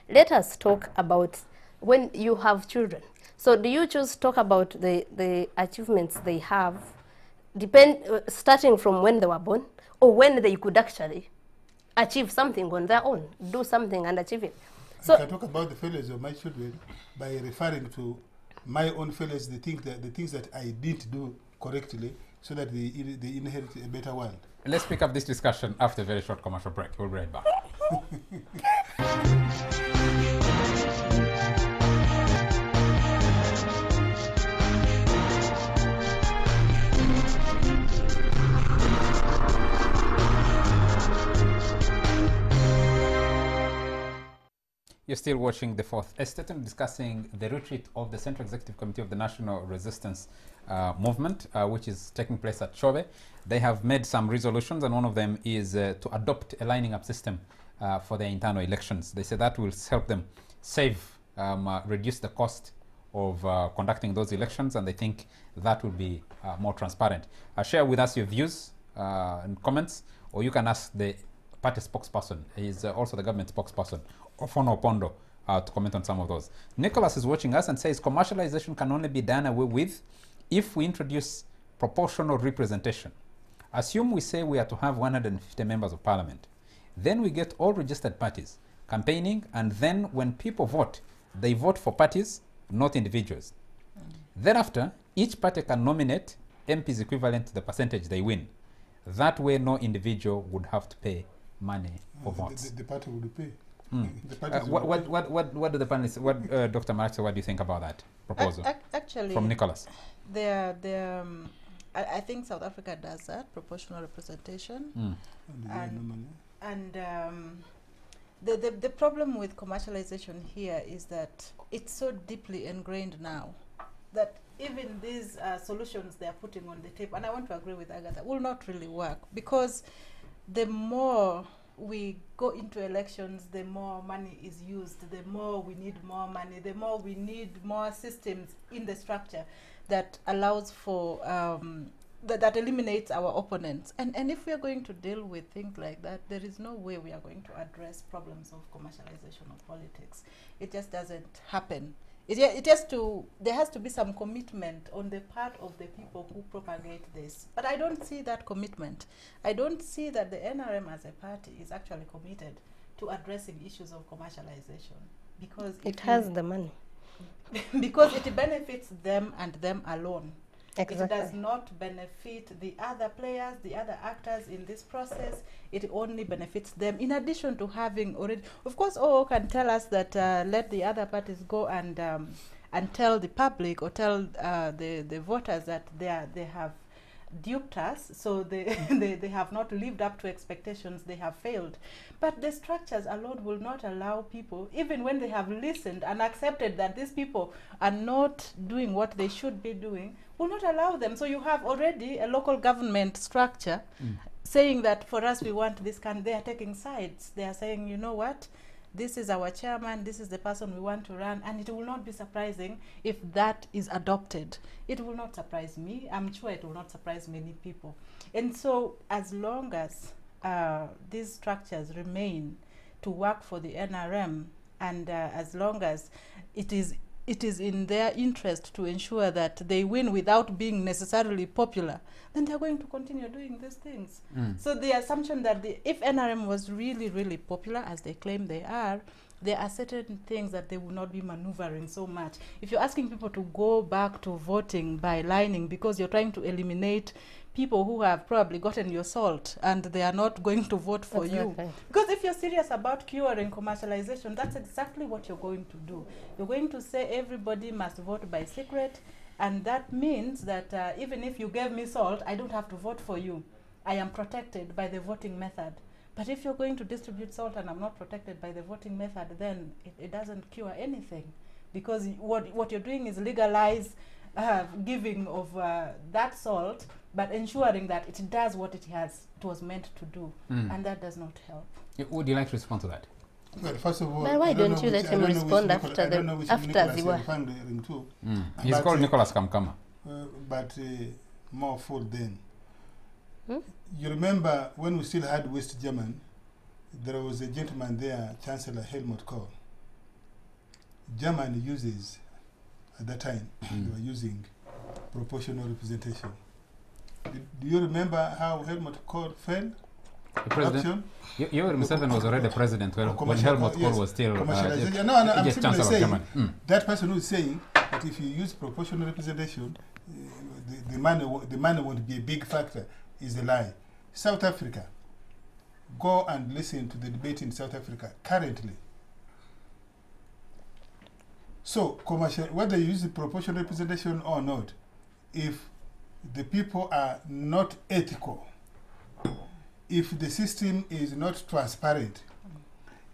Let us talk about when you have children. So do you choose to talk about the achievements they have, starting from when they were born, or when they could actually achieve something on their own, do something and achieve it? So I can talk about the failures of my children by referring to my own failures, the things that I didn't do correctly, so that they inherit a better world. Let's pick up this discussion after a very short commercial break. We'll be right back. You're still watching The Fourth Estate and discussing the retreat of the Central Executive Committee of the National Resistance Movement, which is taking place at Chobe. They have made some resolutions, and one of them is to adopt a lining up system for their internal elections. They say that will help them reduce the cost of conducting those elections, and they think that will be more transparent. Share with us your views and comments, or you can ask the party spokesperson. He is also the government spokesperson, Ofono Opondo, to comment on some of those. Nicholas is watching us and says commercialization can only be done away with if we introduce proportional representation. Assume we say we are to have 150 members of parliament. Then we get all registered parties campaigning, and then when people vote, they vote for parties, not individuals. Thereafter, each party can nominate MPs equivalent to the percentage they win. That way, no individual would have to pay money for votes. The party would pay. The parties will What do the panelists, Dr. Maraksa, what do you think about that proposal Actually, from Nicholas? I think South Africa does that, proportional representation. And the problem with commercialization here is that it's so deeply ingrained now that even these solutions they are putting on the table, and I want to agree with Agatha, will not really work, because the more we go into elections, the more money is used, the more we need more money, the more we need more systems in the structure that allows for that eliminates our opponents. And if we are going to deal with things like that, there is no way we are going to address problems of commercialization of politics. It just doesn't happen. There has to be some commitment on the part of the people who propagate this. But I don't see that commitment. I don't see that the NRM as a party is actually committed to addressing issues of commercialization, because it has the money. Because it benefits them and them alone. Exactly. It does not benefit the other players, the other actors in this process. It only benefits them. In addition to having already, of course, OO can tell us that let the other parties go and tell the public or tell the voters that they have duped us, so they have not lived up to expectations, they have failed. But the structures alone will not allow people, even when they have listened and accepted that these people are not doing what they should be doing, will not allow them. So you have already a local government structure saying that for us we want this kind. They are taking sides. They are saying, you know what, this is our chairman, this is the person we want to run, and it will not be surprising if that is adopted. It will not surprise me. I'm sure it will not surprise many people. And so as long as these structures remain to work for the NRM, and as long as it is in their interest to ensure that they win without being necessarily popular, then they're going to continue doing these things. So the assumption that if NRM was really, really popular, as they claim they are, there are certain things that they will not be maneuvering so much. If you're asking people to go back to voting by lining because you're trying to eliminate people who have probably gotten your salt and they are not going to vote for you. Because if you're serious about curing commercialization, that's exactly what you're going to do. You're going to say everybody must vote by secret, and that means that even if you gave me salt, I don't have to vote for you. I am protected by the voting method. But if you're going to distribute salt and I'm not protected by the voting method, then it doesn't cure anything, because what you're doing is legalize giving of that salt, but ensuring that it does what it was meant to do, and that does not help. Would you like to respond to that? Well, first of all, but why don't you let him respond after Ziwa? He's called Nicholas Kamkama. But more full then. You remember when we still had West Germany, there was a gentleman there, Chancellor Helmut Kohl. Germany uses, at that time, they were using proportional representation. Do you remember how Helmut Kohl fell? The president? Yoweri Museveni was already president when Helmut Kohl was still I'm simply Chancellor of saying, Germany. that person who is saying that if you use proportional representation, the money won't be a big factor, is a lie. South Africa, go and listen to the debate in South Africa currently. So, whether you use the proportional representation or not, if the people are not ethical, if the system is not transparent,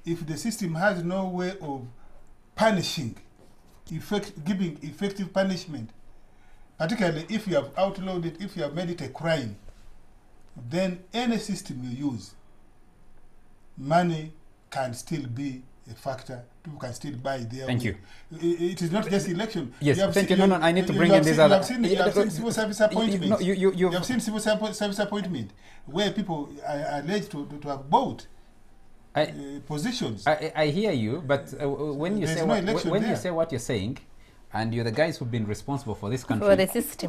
if the system has no way of punishing, giving effective punishment, particularly if you have outlawed it, if you have made it a crime, then any system you use, money can still be a factor. People can still buy their Thank way. you. It is not just election. Yes, thank you. No, I need to bring in this other... You have seen civil service appointments. You have seen civil service appointment where people are alleged to have bought positions. I hear you, but when you say what you're saying, and you're the guys who've been responsible for this country,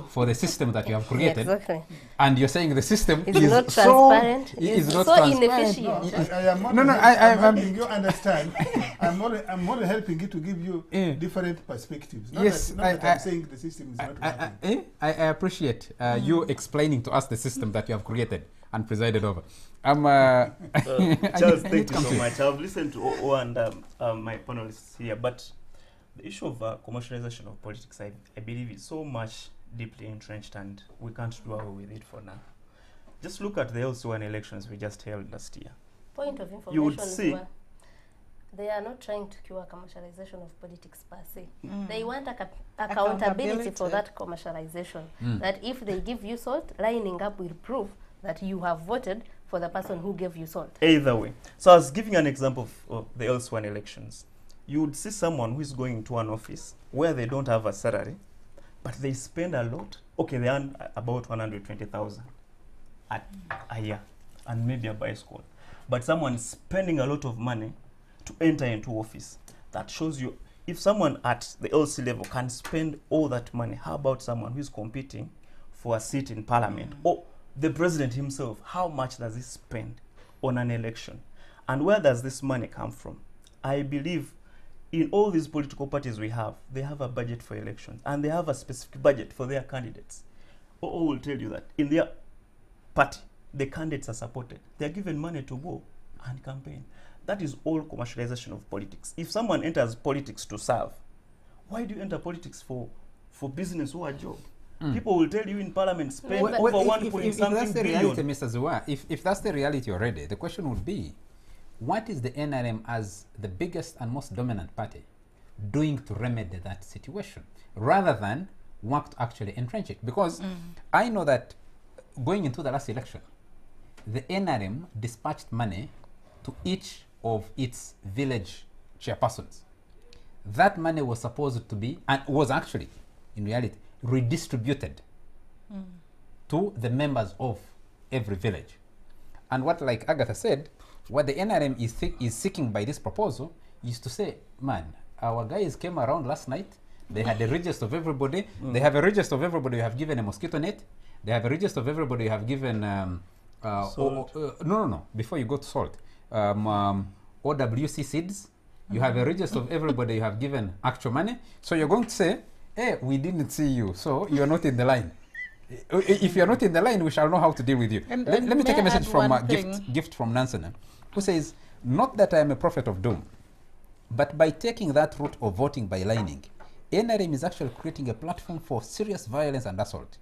for the system that you have created, exactly. And you're saying the system is not transparent, is not so transparent. inefficient. I'm helping you understand. I'm more helping you to give you different perspectives. I'm saying the system is not working. I appreciate you explaining to us the system that you have created, and presided over. Charles, thank you so much. I've listened to OO and my panelists here, but the issue of commercialization of politics, I believe, is so much deeply entrenched, and we can't do away with it for now. Just look at the LC1 elections we just held last year. Point of information, You would see they are not trying to cure commercialization of politics per se. Mm. They want accountability Accountability. for that commercialization. That if they give you salt, lining up will prove that you have voted for the person who gave you salt. either way. So I was giving an example of the LC1 elections. You would see someone who is going to an office where they don't have a salary, but they spend a lot. Okay, they earn about 120,000 a year, and maybe a bicycle. But someone is spending a lot of money to enter into office. That shows you, if someone at the LC level can spend all that money, how about someone who is competing for a seat in parliament? Or the president himself, how much does he spend on an election? And where does this money come from? I believe in all these political parties we have, they have a budget for elections, and they have a specific budget for their candidates. OO will tell you that in their party, the candidates are supported. They are given money to go and campaign. That is all commercialization of politics. If someone enters politics to serve, why do you enter politics for business or a job? People will tell you in parliament spend Well, over if 1 point that's something the billion. reality, Mr. Zua, if that's the reality already, the question would be, what is the NRM as the biggest and most dominant party doing to remedy that situation, rather than work to actually entrench it? Because I know that going into the last election, the NRM dispatched money to each of its village chairpersons. That money was supposed to be, and was actually, in reality, redistributed to the members of every village. And what, like Agatha said, what the NRM is seeking by this proposal is to say, man, our guys came around last night, they had a register of everybody, they have a register of everybody you have given a mosquito net, they have a register of everybody you have given, Salt. no, before you go to salt, OWC seeds, you have a register of everybody you have given actual money, so you're going to say, hey, we didn't see you, so you're not in the line. If you're not in the line, we shall know how to deal with you. And Let me take may a I message add from one thing? Gift from Nansen, who says, not that I am a prophet of doom, but by taking that route of voting by lining, NRM is actually creating a platform for serious violence and assault.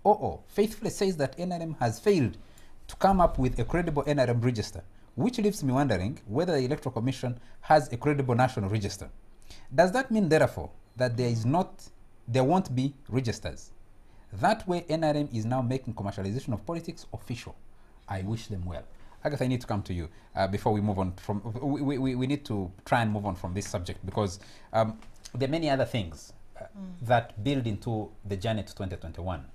OO faithfully says that NRM has failed to come up with a credible NRM register, which leaves me wondering whether the Electoral Commission has a credible national register. Does that mean, therefore, that there won't be registers? That way, NRM is now making commercialization of politics official. I wish them well. Agatha, I need to come to you before we move on from. We need to try and move on from this subject, because there are many other things that build into the journey to 2021.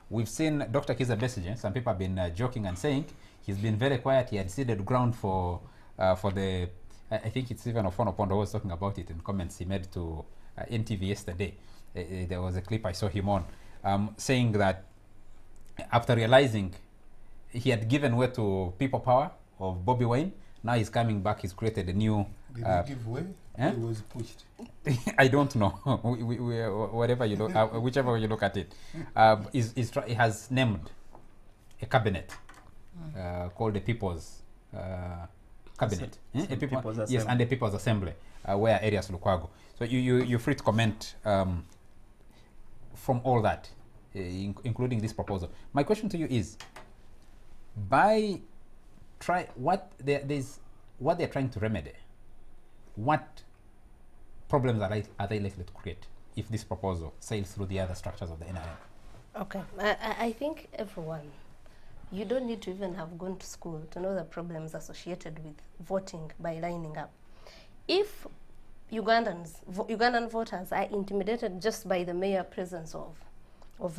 We've seen Dr. Kizza Besigye. Some people have been joking and saying he's been very quiet. He had ceded ground for the. I think it's even Ofono Pondo was talking about it in comments he made to NTV yesterday. There was a clip I saw him on. Saying that after realizing he had given way to people power of Bobby Wine, now he's coming back, he's created a new... Did he give way? He was pushed. I don't know. Whatever you look, whichever way you look at it, he has named a cabinet called the People's Cabinet. People's Assembly. Yes, and the People's Assembly, where Arias Lukwago. So you're free to comment from all that, including this proposal. My question to you is, what they're trying to remedy, what problems are they likely to create if this proposal sails through the other structures of the NRM? Okay, I think everyone, you don't need to even have gone to school to know the problems associated with voting by lining up. If Ugandan voters are intimidated just by the mere presence of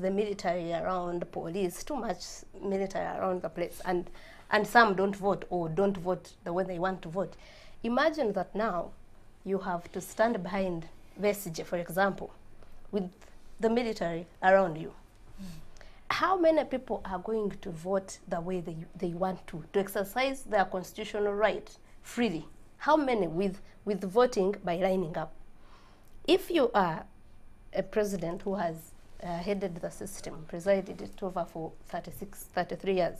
the military around, police, too much military around the place, and some don't vote or don't vote the way they want to vote. Imagine that now you have to stand behind Besigye, for example, with the military around you. How many people are going to vote the way they want to exercise their constitutional right freely? How many with voting by lining up? If you are a president who has headed the system, presided it over for 33 years,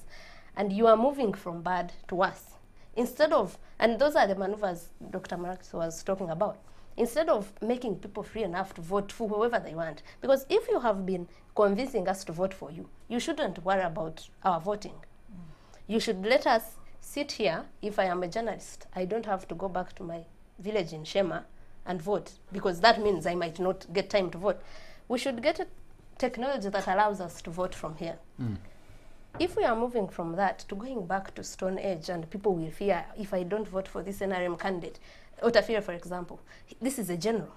and you are moving from bad to worse. Instead of, and those are the maneuvers Dr. Marax was talking about, instead of making people free enough to vote for whoever they want. Because if you have been convincing us to vote for you, you shouldn't worry about our voting. You should let us sit here. If I am a journalist, I don't have to go back to my village in Shema and vote, because that means I might not get time to vote. We should get a technology that allows us to vote from here. If we are moving from that to going back to Stone Age, and people will fear, if I don't vote for this NRM candidate, Otafira, for example, this is a general.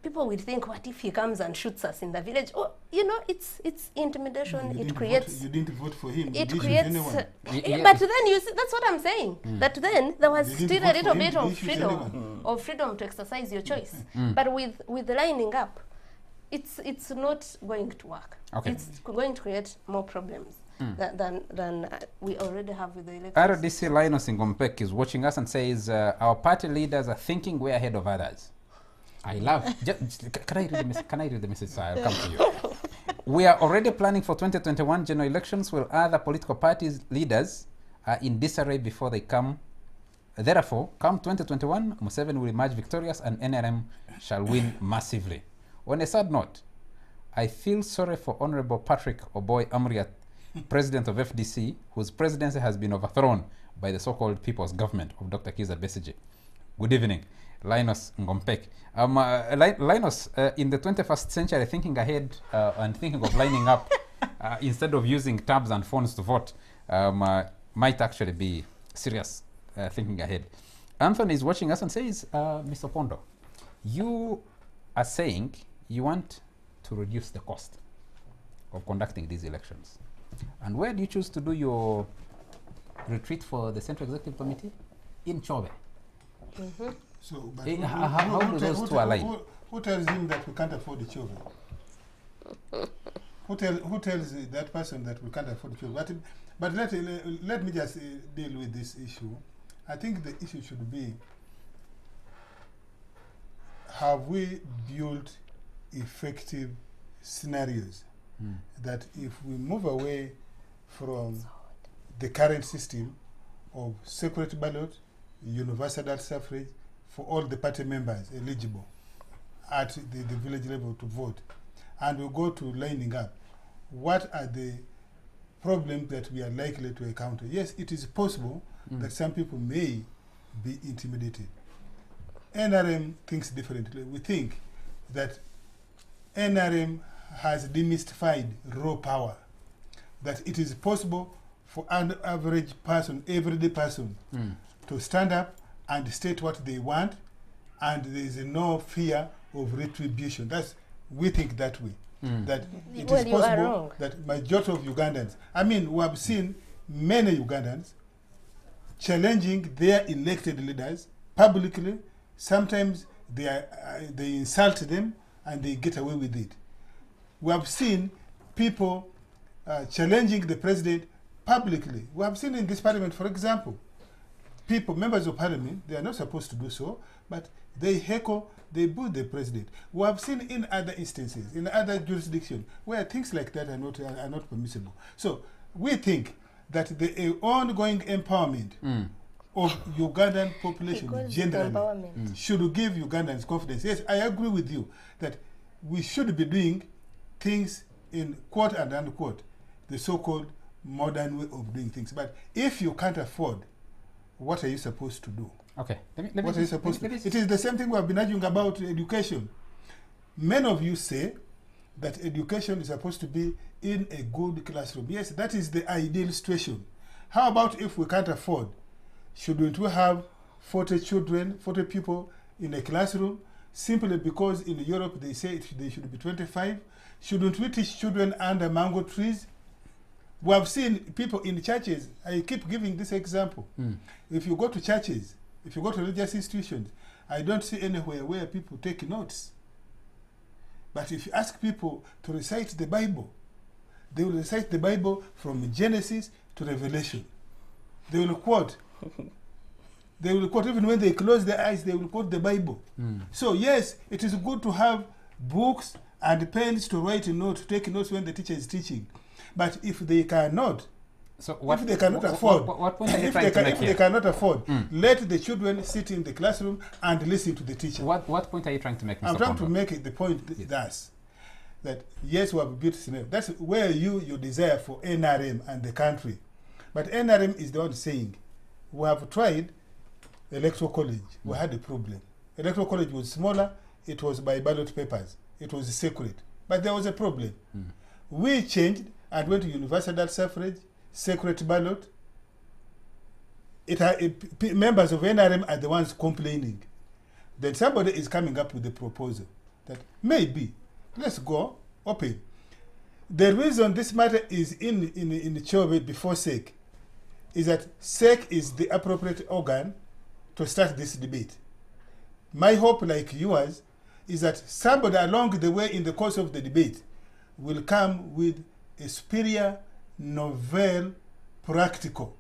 People will think, what if he comes and shoots us in the village? Oh, you know, it's intimidation. It creates. You didn't vote for him. It creates. But then you see, that's what I'm saying. That then there was still a little bit of freedom to exercise your choice. But with the lining up, it's not going to work. Okay. It's going to create more problems than we already have with the elections. RDC Linus Ngompek is watching us and says, our party leaders are thinking we're ahead of others. I love. Can I read the message? So I'll come to you. We are already planning for 2021 general elections, while other political parties leaders are in disarray before they come. Therefore, come 2021, Museveni will emerge victorious and NRM shall win massively. On a sad note, I feel sorry for Honorable Patrick Oboy Amriat, President of FDC, whose presidency has been overthrown by the so-called People's Government of Dr. Kizza Besigye. Good evening, Linus Ngompek. Linus, in the 21st century, thinking ahead and thinking of lining up instead of using tabs and phones to vote might actually be serious thinking ahead. Anthony is watching us and says, Mr. Pondo, you are saying you want to reduce the cost of conducting these elections. And where do you choose to do your retreat for the Central Executive Committee? In Chobe. So, but how do those two align? Who tells him that we can't afford the children? Who tells that person that we can't afford the children? But let me just deal with this issue. I think the issue should be, have we built effective scenarios that if we move away from the current system of secret ballot, universal suffrage for all the party members eligible at the village level to vote, and we go to lining up, what are the problems that we are likely to encounter? Yes, it is possible that some people may be intimidated. NRM thinks differently. We think that NRM has demystified raw power, that it is possible for an average person, everyday person, to stand up and state what they want, and there is no fear of retribution. We think that way. That it is possible that majority of Ugandans, I mean, we have seen many Ugandans challenging their elected leaders publicly. Sometimes they insult them and they get away with it. We have seen people challenging the president publicly. We have seen in this parliament, for example, members of parliament, they are not supposed to do so, but they heckle, they boo the president. We have seen in other instances, in other jurisdictions, where things like that are not permissible. So we think that the ongoing empowerment of Ugandan population generally should give Ugandans confidence. Yes, I agree with you that we should be doing things in quote and unquote the so-called modern way of doing things. But if you can't afford, what are you supposed to do? Okay. What are you supposed to do? It is the same thing we have been arguing about education. Many of you say that education is supposed to be in a good classroom. Yes, that is the ideal situation. How about if we can't afford? Shouldn't we have 40 children, 40 people in a classroom? Simply because in Europe they say they should be 25. Shouldn't we teach children under mango trees? We have seen people in churches. I keep giving this example. If you go to churches, if you go to religious institutions, I don't see anywhere where people take notes. But if you ask people to recite the Bible, they will recite the Bible from Genesis to Revelation. They will quote. They will quote, even when they close their eyes, they will quote the Bible. So yes, it is good to have books and pens to write a note, to take notes when the teacher is teaching. But if they cannot, So what, if they cannot afford, what point are you if trying they, to can, make if here? they cannot afford, let the children sit in the classroom and listen to the teacher. What point are you trying to make, Mr. I'm trying to Pondo? make it the point that yes, we have built scenario. That's where you desire for NRM and the country. But NRM is the one saying, we have tried electoral college. We had a problem. Electoral college was smaller. It was by ballot papers. It was secret. But there was a problem. We changed and went to universal suffrage, secret ballot. Members of NRM are the ones complaining. Then somebody is coming up with a proposal that maybe let's go open. The reason this matter is in Chobe before CEC is that CEC is the appropriate organ to start this debate. My hope, like yours, is that somebody along the way in the course of the debate will come with a superior, novel, practical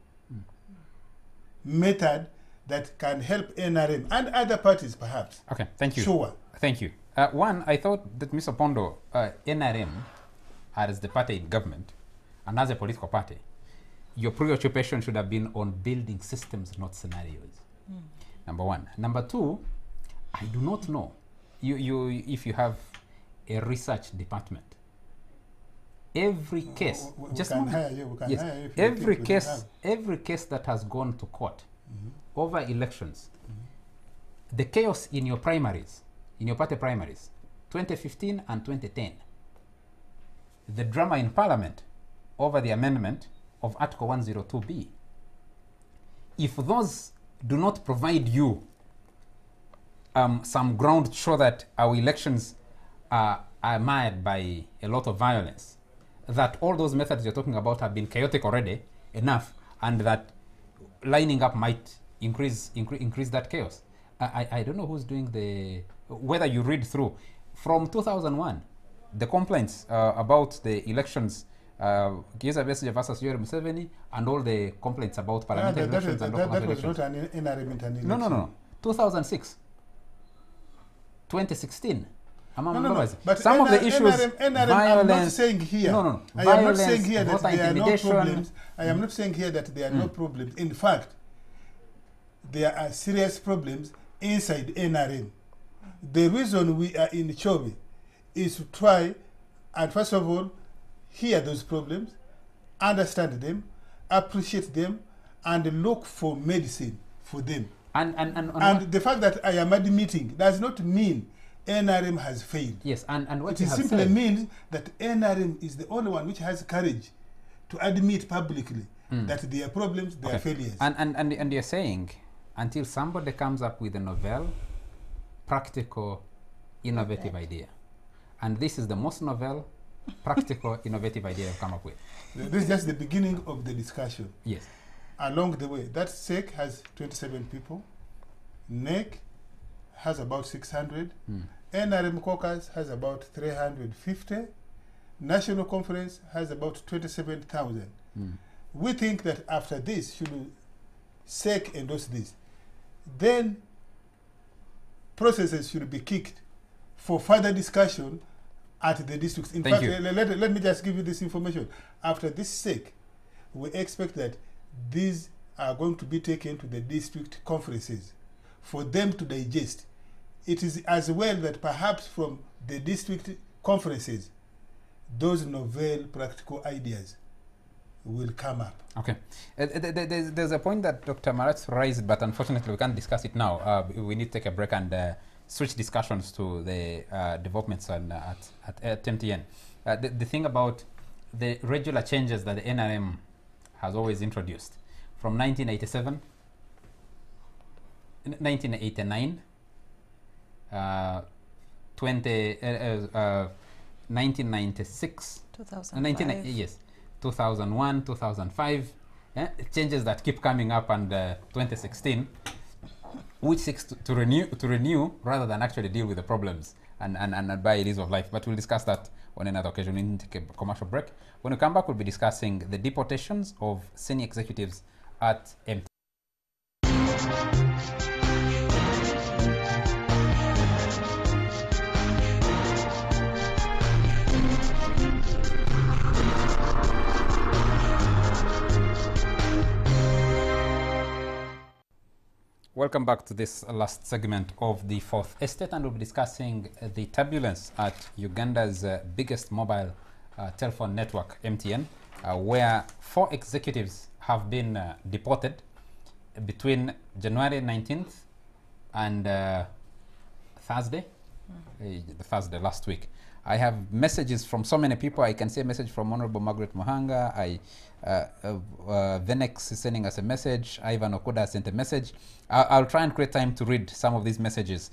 method that can help NRM and other parties, perhaps. Okay, thank you. Sure. Thank you. One, I thought that Mr. Pondo, NRM, as the party in government and as a political party, your preoccupation should have been on building systems, not scenarios. Number one. Number two, I do not know if you have a research department. Every case, We just can moment. hire you. We can Yes, hire you if every you think we case, have. every case that has gone to court over elections, the chaos in your primaries, in your party primaries, 2015 and 2010, the drama in Parliament over the amendment of Article 102B. If those do not provide you some ground to show that our elections are marred by a lot of violence, that all those methods you're talking about have been chaotic already enough, and that lining up might increase that chaos. I don't know who's doing whether you read through from 2001 the complaints about the elections, Kiza Besigye versus Yoweri Museveni, and all the complaints about parliamentary elections and local that was elections. not an NRM election. No. 2006, 2016. But some of the issues, NRM, violence. I'm not saying here. No. I am not Violence, saying here that voter there are no intimidation. problems. I am not saying here that there are no problems. In fact, there are serious problems inside NRM. The reason we are in Chobe is to try and first of all hear those problems, understand them, appreciate them, and look for medicine for them. And The fact that I am admitting does not mean NRM has failed. yes, and what It you have simply said, means that NRM is the only one which has courage to admit publicly that there are problems, there are failures. and you're saying until somebody comes up with a novel, practical, innovative idea, and this is the most novel, practical, innovative idea you've come up with. This is just the beginning of the discussion. Yes. Along the way, that SEC has 27 people, NEC has about 600, NRM caucus has about 350, National Conference has about 27,000. We think that after this, should SEC endorse this, then processes should be kicked for further discussion at the districts. In Thank fact, you. let me just give you this information. After this SEC, we expect that these are going to be taken to the district conferences for them to digest. It is as well that perhaps from the district conferences, those novel practical ideas will come up. Okay. There's a point that Dr. Marat raised, but unfortunately we can't discuss it now. We need to take a break and switch discussions to the developments at MTN. The thing about the regular changes that the NRM has always introduced from 1987, 1989, 1996, 2005. yes, 2001, 2005, changes that keep coming up, and 2016, which seeks to renew rather than actually deal with the problems and buy ease of life. But we'll discuss that on another occasion. We need to take a commercial break. When we come back, we'll be discussing the deportations of senior executives at MTN. Welcome back to this last segment of the Fourth Estate, and we'll be discussing the turbulence at Uganda's biggest mobile telephone network, MTN, where 4 executives have been deported between January 19th and Thursday, the Thursday last week. I have messages from so many people. I can see a message from Honorable Margaret Mohanga. Venex is sending us a message. Ivan Okuda sent a message. I'll try and create time to read some of these messages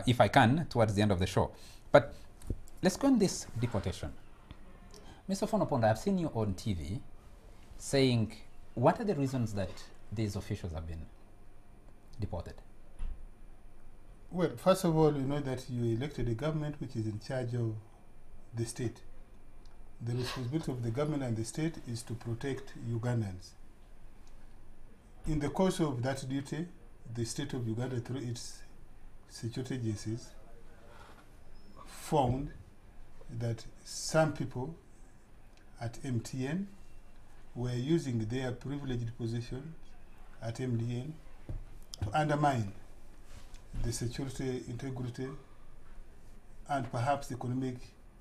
if I can towards the end of the show. But let's go on this deportation. Mr. Fonoponda, I've seen you on TV saying, what are the reasons that these officials have been deported? Well, first of all, you know that you elected a government which is in charge of the state. The responsibility of the government and the state is to protect Ugandans. In the course of that duty, the state of Uganda, through its security agencies, found that some people at MTN were using their privileged position at MTN to undermine the security integrity and perhaps the economic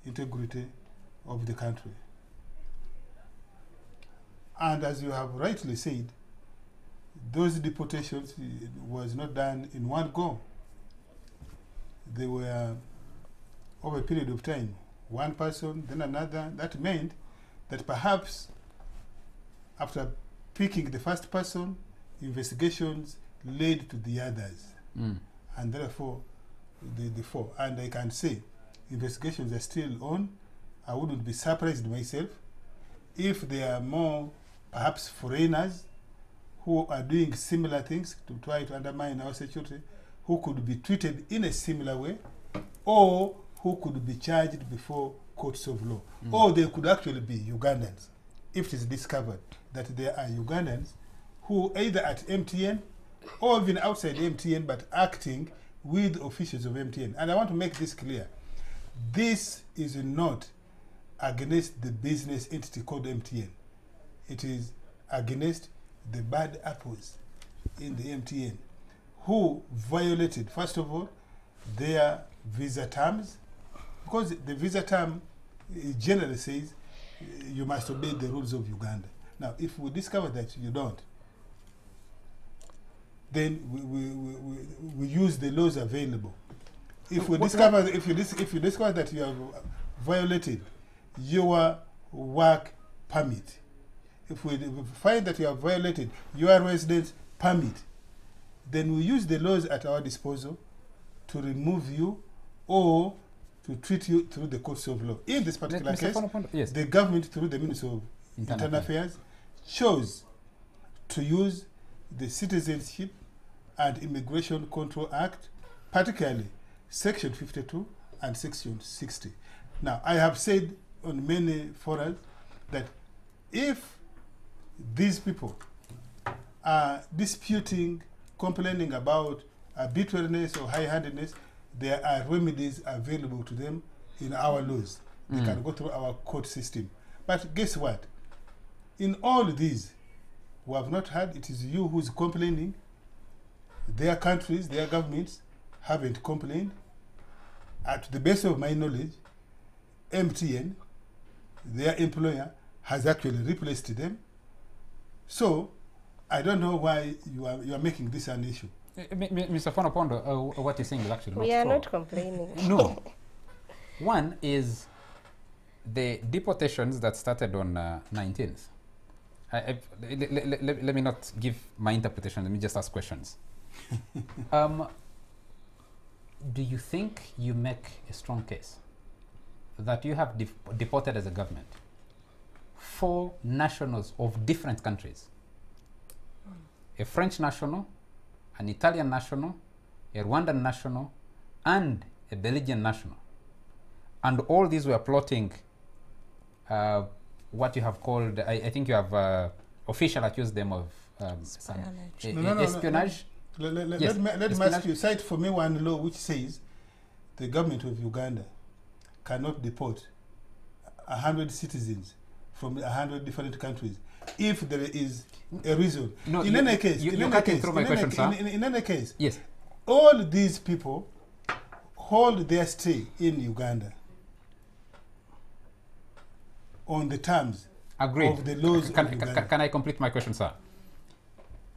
integrity of the country. And as you have rightly said, those deportations was not done in one go. They were over a period of time. One person, then another. That meant that perhaps after picking the first person, investigations led to the others. And therefore, the 4. And I can say, investigations are still on. I wouldn't be surprised myself if there are more, perhaps foreigners, who are doing similar things to try to undermine our security, who could be treated in a similar way, or who could be charged before courts of law. Or they could actually be Ugandans, if it is discovered that there are Ugandans who either at MTN or even outside MTN, but acting with officials of MTN. And I want to make this clear. This is not against the business entity called MTN. It is against the bad apples in the MTN who violated, first of all, their visa terms, because the visa term generally says you must obey the rules of Uganda. Now, if we discover that you don't, then we use the laws available. If we discover if you discover that you have violated your work permit, if we find that you have violated your residence permit, then we use the laws at our disposal to remove you or to treat you through the courts of law. In this particular case, yes, the government, through the Ministry of Internal Affairs, chose to use the Citizenship and Immigration Control Act, particularly Section 52 and Section 60. Now, I have said on many forums that if these people are disputing, complaining about arbitrariness or high-handedness, there are remedies available to them in our laws. They can go through our court system. But guess what? In all these, we have not heard it is you who's complaining. Their countries, their governments haven't complained. To the best of my knowledge, MTN, their employer, has actually replaced them. So, I don't know why you are making this an issue. Mr. Fonopondo, what you're saying is actually not true. We are not complaining. No. One is the deportations that started on 19th. Let me not give my interpretation. Let me just ask questions. Do you think you make a strong case that you have deported as a government 4 nationals of different countries? A French national, an Italian national, a Rwandan national, and a Belgian national. And all these were plotting what you have called, I think you have official accused them of espionage. Let me ask you, cite for me one law which says the government of Uganda cannot deport 100 citizens from 100 different countries if there is a reason. No, in any case, in any case, yes, all these people hold their stay in Uganda on the terms agreed. of the laws of Uganda. Can I complete my question, sir?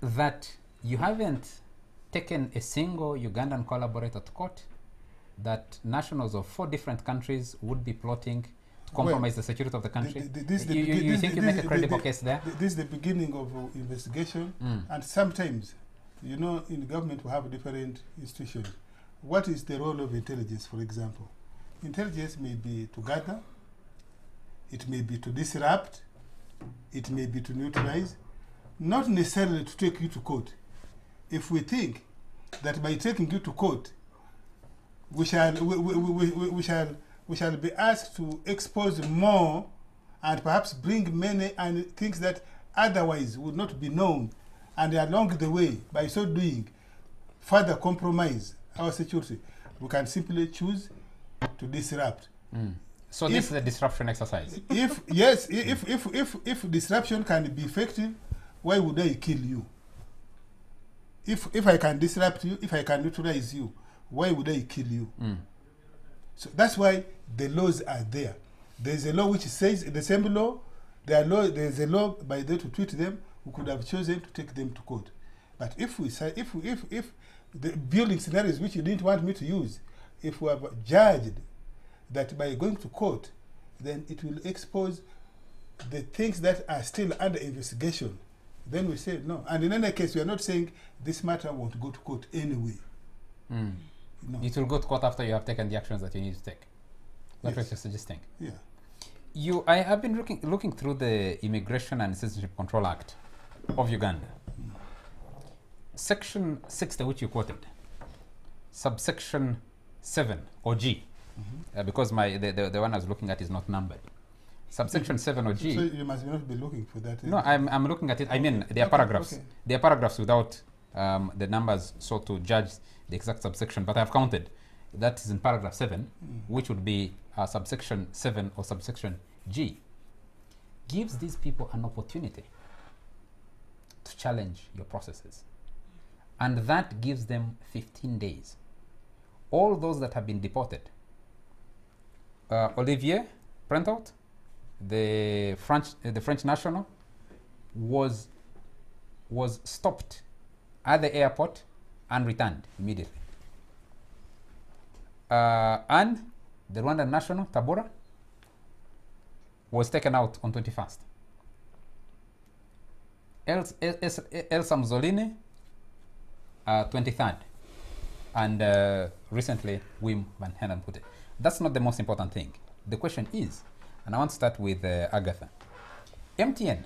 That you haven't taken a single Ugandan collaborator to court, that nationals of 4 different countries would be plotting to compromise the security of the country. You think you make a credible case there? This is the beginning of investigation, and sometimes, you know, in government we have different institutions. What is the role of intelligence, for example? Intelligence may be to gather, it may be to disrupt, it may be to neutralize, not necessarily to take you to court. If we think that by taking you to court, we shall be asked to expose more and perhaps bring many and things that otherwise would not be known, and along the way, by so doing, further compromise our security, we can simply choose to disrupt. So this is a disruption exercise. If disruption can be effective, why would I kill you? If I can disrupt you, if I can neutralize you, why would I kill you? So that's why the laws are there. There's a law which says, the same law, there's a law by there to treat them. We could have chosen to take them to court. But if we say, if the building scenarios which you didn't want me to use, if we have judged that by going to court, then it will expose the things that are still under investigation, then we say no. And in any case, we are not saying this matter won't go to court anyway. No. It will go to court after you have taken the actions that you need to take. That's what you're suggesting. Yeah. I have been looking through the Immigration and Citizenship Control Act of Uganda. Section 60, which you quoted, subsection 7 or G, because the one I was looking at is not numbered. Subsection 7 or G. So you must not be looking for that. No, I'm looking at it. I mean, there are paragraphs. Okay. There are paragraphs without the numbers, so to judge the exact subsection. But I've counted. That is in paragraph 7, which would be subsection 7 or subsection G. Gives these people an opportunity to challenge your processes. And that gives them 15 days. All those that have been deported, Olivier Printout, the French national, was stopped at the airport and returned immediately. And the Rwandan national, Tabora, was taken out on 21st. Elsa Mussolini, 23rd. And recently, Wim van Henenputte. That's not the most important thing. The question is, and I want to start with Agatha. MTN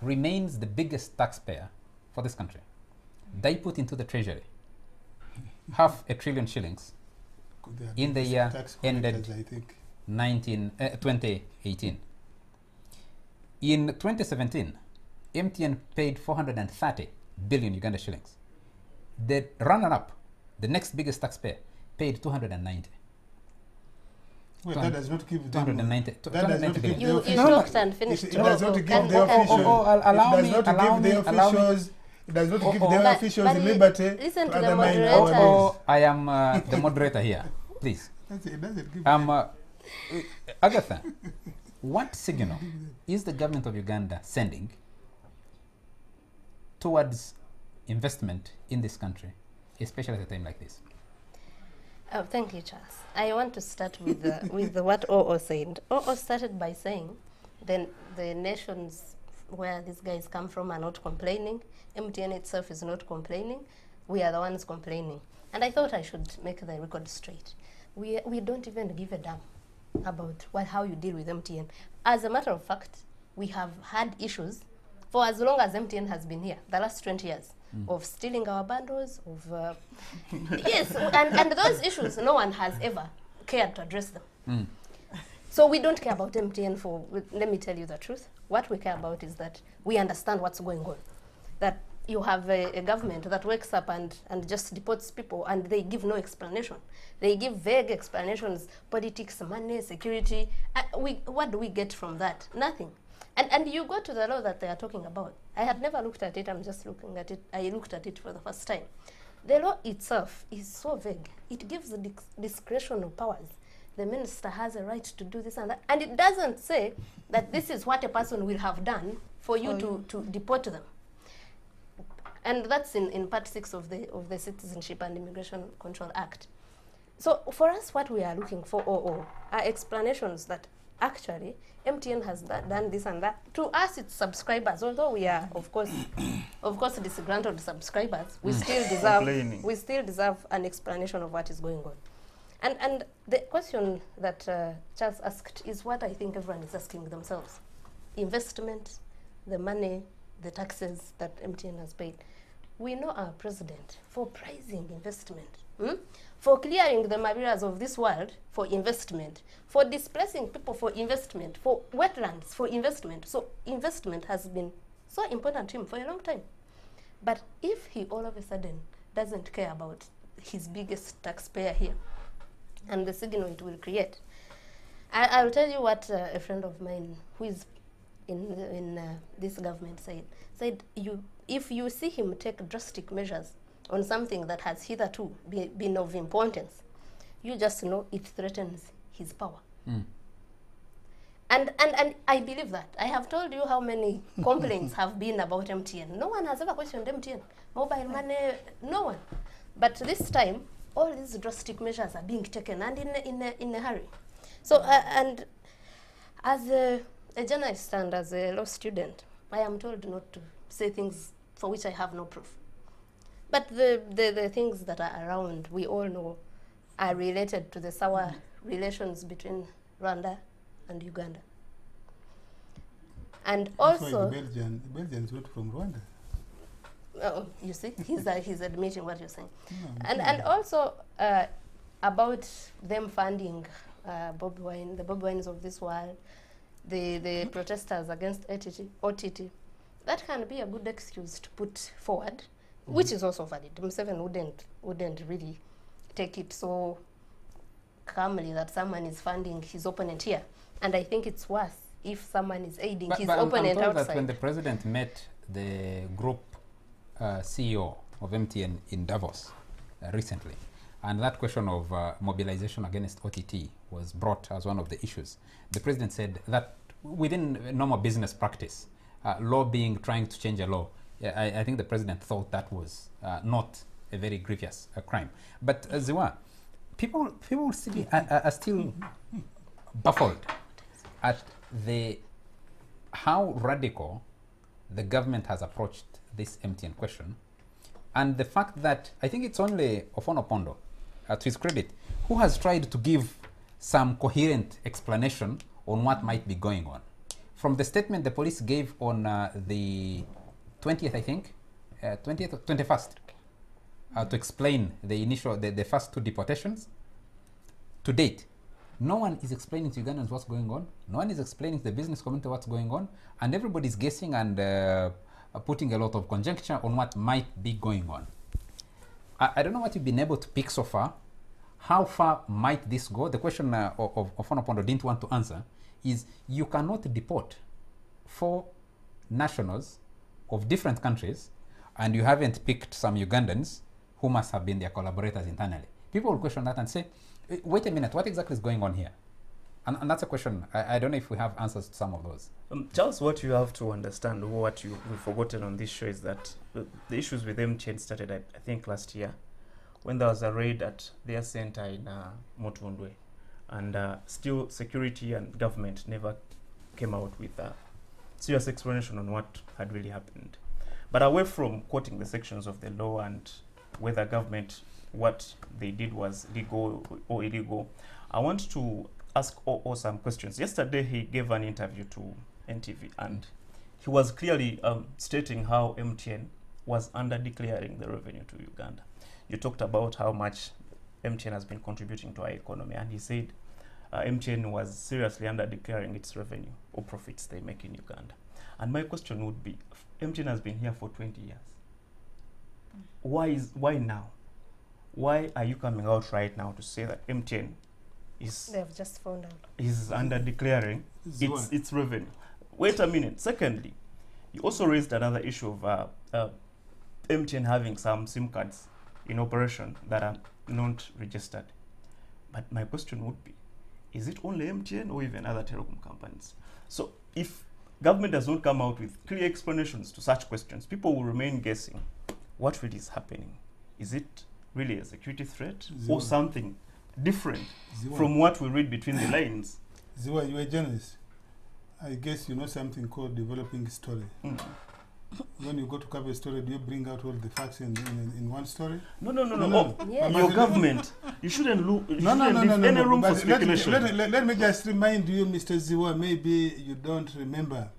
remains the biggest taxpayer for this country. They put into the treasury $500 billion shillings in the year ended 2018. In 2017, MTN paid 430 billion Uganda shillings. The runner-up, the next biggest taxpayer, paid 290. Well, that does not give them. 290. That does not give You the talked and finished. It does not give the officials. It does not give the officials liberty listen to to the undermine moderator. our laws. I am the moderator here, please. It doesn't give. Agatha, what signal is the government of Uganda sending towards investment in this country, especially at a time like this? Oh, thank you, Charles. I want to start with what OO said. OO started by saying then the nations where these guys come from are not complaining. MTN itself is not complaining. We are the ones complaining. And I thought I should make the record straight. We don't even give a damn about how you deal with MTN. As a matter of fact, we have had issues for as long as MTN has been here, the last 20 years. Of stealing our bundles, of yes, and those issues no one has ever cared to address them. So we don't care about MTN for, let me tell you the truth. What we care about is that we understand what's going on. That you have a government that wakes up and just deports people and they give no explanation. They give vague explanations, politics, money, security. What do we get from that? Nothing. And you go to the law that they are talking about. I had never looked at it. I'm just looking at it. I looked at it for the first time. The law itself is so vague. It gives the discretional powers. The minister has a right to do this and that. And it doesn't say that this is what a person will have done for you to deport them. And that's in Part 6 of the Citizenship and Immigration Control Act. So for us, what we are looking for are explanations that actually MTN has done this and that. To us, it's subscribers. Although we are, of course, disgruntled subscribers, we still deserve an explanation of what is going on. And the question that Charles asked is what I think everyone is asking themselves. Investment, the money, the taxes that MTN has paid. We know our president for prizing investment, for clearing the barriers of this world for investment, for displacing people for investment, for wetlands for investment. So investment has been so important to him for a long time. But if he all of a sudden doesn't care about his biggest taxpayer here and the signal it will create, I'll tell you what a friend of mine who is in this government said if you see him take drastic measures on something that has hitherto been of importance, you just know it threatens his power. And I believe that. I have told you how many complaints have been about MTN. No one has ever questioned MTN. Mobile money, no one. But this time, all these drastic measures are being taken, and in a hurry. So, and as a journalist and as a law student, I am told not to say things for which I have no proof. But the things that are around, we all know, are related to the sour relations between Rwanda and Uganda. And That's also, why the Belgians went from Rwanda. You see, he's admitting what you're saying. No, And also about them funding Bob Wine, the Bob Wines of this world, the protesters against OTT. That can be a good excuse to put forward, which is also valid. Museveni wouldn't really take it so calmly that someone is funding his opponent here. And I think it's worse if someone is aiding his opponent I'm told outside. that when the president met the group CEO of MTN in Davos recently, and that question of mobilization against OTT was brought as one of the issues, the president said that within normal business practice, lobbying, trying to change a law, I think the president thought that was not a very grievous crime. But Ziwa, people still are still baffled at how radical the government has approached this MTN question, and the fact that I think it's only Ofono Pondo, to his credit, who has tried to give some coherent explanation on what might be going on. From the statement the police gave on the 20th, I think, 20th or 21st, to explain the first two deportations, to date, no one is explaining to Ugandans what's going on. No one is explaining to the business community what's going on, and everybody's guessing and putting a lot of conjecture on what might be going on. I don't know what you've been able to pick so far. How far might this go? The question of Ofono Pondo didn't want to answer is you cannot deport 4 nationals of different countries, and you haven't picked some Ugandans who must have been their collaborators internally. People will question that and say, wait a minute, what exactly is going on here? And that's a question. I don't know if we have answers to some of those. Charles, what you have to understand, what we've forgotten on this show, is that the issues with MTN started, I think, last year, when there was a raid at their center in Motundwe. And still, security and government never came out with a serious explanation on what had really happened. But away from quoting the sections of the law and whether government, what they did was legal or illegal, I want to ask O some questions. Yesterday, he gave an interview to NTV, and he was clearly stating how MTN was under-declaring the revenue to Uganda. You talked about how much MTN has been contributing to our economy, and he said MTN was seriously under-declaring its revenue or profits they make in Uganda. And my question would be, MTN has been here for 20 years. Why now? Why are you coming out right now to say that MTN is They've just found out. is under-declaring its revenue? wait a minute. Secondly, you also raised another issue of MTN having some SIM cards in operation that are not registered. But my question would be, is it only MTN or even other telecom companies? So if government does not come out with clear explanations to such questions, people will remain guessing what really is happening. Is it really a security threat or something different from what we read between the lines? Ziwa, you are a journalist. I guess you know something called developing story. When you go to cover a story, do you bring out all the facts in one story? No. Yes. Your government, you shouldn't leave any room for speculation. Let me just remind you, Mr. Ziwa, maybe you don't remember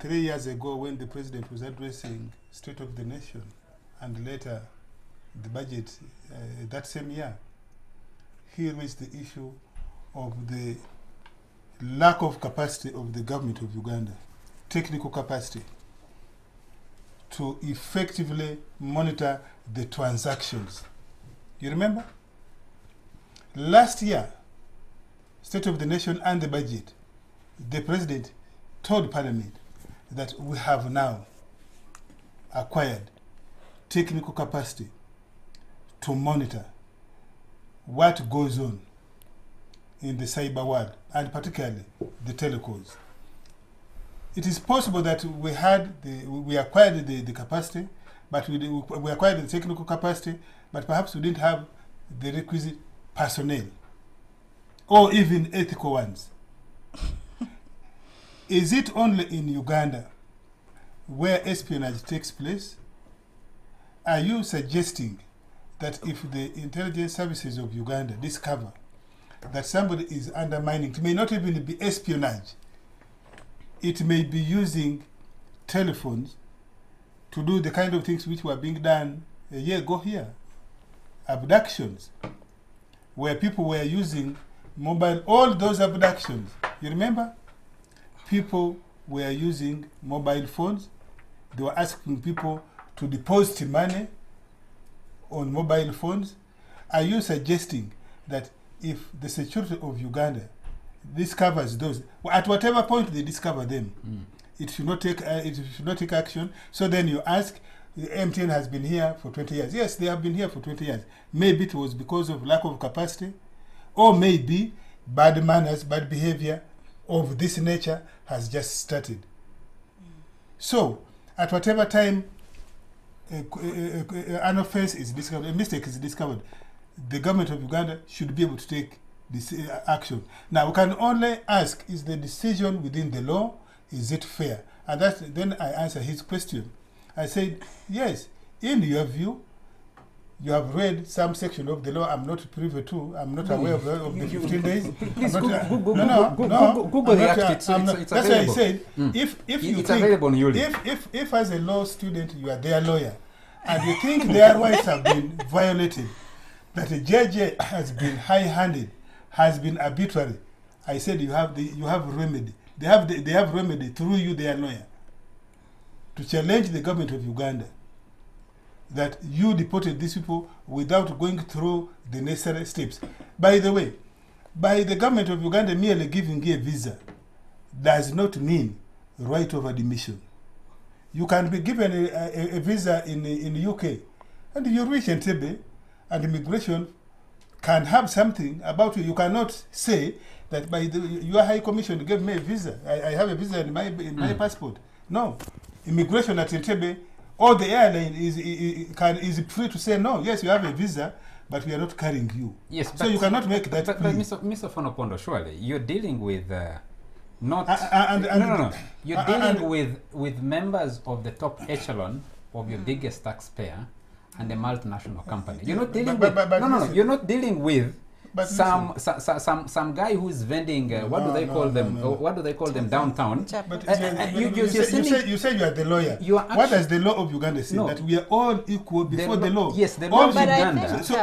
3 years ago when the president was addressing State of the Nation and later the budget that same year. He raised the issue of the lack of capacity of the government of Uganda, technical capacity, to effectively monitor the transactions. You remember? Last year, State of the Nation and the budget, the president told Parliament that we have now acquired technical capacity to monitor what goes on in the cyber world, and particularly the telecoms. It is possible that we acquired the capacity, but we acquired the technical capacity, but perhaps we didn't have the requisite personnel, or even ethical ones. Is it only in Uganda where espionage takes place? Are you suggesting that if the intelligence services of Uganda discover that somebody is undermining, it may not even be espionage, it may be using telephones to do the kind of things which were being done a year ago here, abductions, where people were using mobile, all those abductions, you remember? People were using mobile phones. They were asking people to deposit money on mobile phones. Are you suggesting that if the security of Uganda discovers those, at whatever point they discover them, it should not take action? So then you ask, MTN has been here for 20 years. Yes, they have been here for 20 years. Maybe it was because of lack of capacity, or maybe bad manners, bad behavior of this nature has just started. So, at whatever time an offense is discovered, a mistake is discovered, the government of Uganda should be able to take this action. Now, we can only ask, is the decision within the law? Is it fair? And then I answer his question. I said, yes, in your view, you have read some section of the law I'm not privy to. I'm not aware of the 15 days. Google React. That's why I said, if as a law student you are their lawyer, and you think their rights have been violated, that a judge has been high-handed, has been arbitrary, I said you have remedy. They have remedy through you, their lawyer, to challenge the government of Uganda that you deported these people without going through the necessary steps. By the way, by the government of Uganda merely giving you a visa does not mean right of admission. You can be given a visa in the UK, and you reach Entebbe, and immigration can have something about you. You cannot say that by your High Commission gave me a visa. I have a visa in my passport. No, immigration at Entebbe or the airline is free to say no. Yes, you have a visa, but we are not carrying you. Yes, so you cannot make that. But Mr. Fonopondo, surely you're dealing with not You're dealing with members of the top echelon of your biggest taxpayer and a multinational company. You're not dealing with You're not dealing with some guy who is vending what do they call them downtown. You say you are the lawyer. What does the law of Uganda say? That we are all equal before the law. Yes, the law of Uganda. So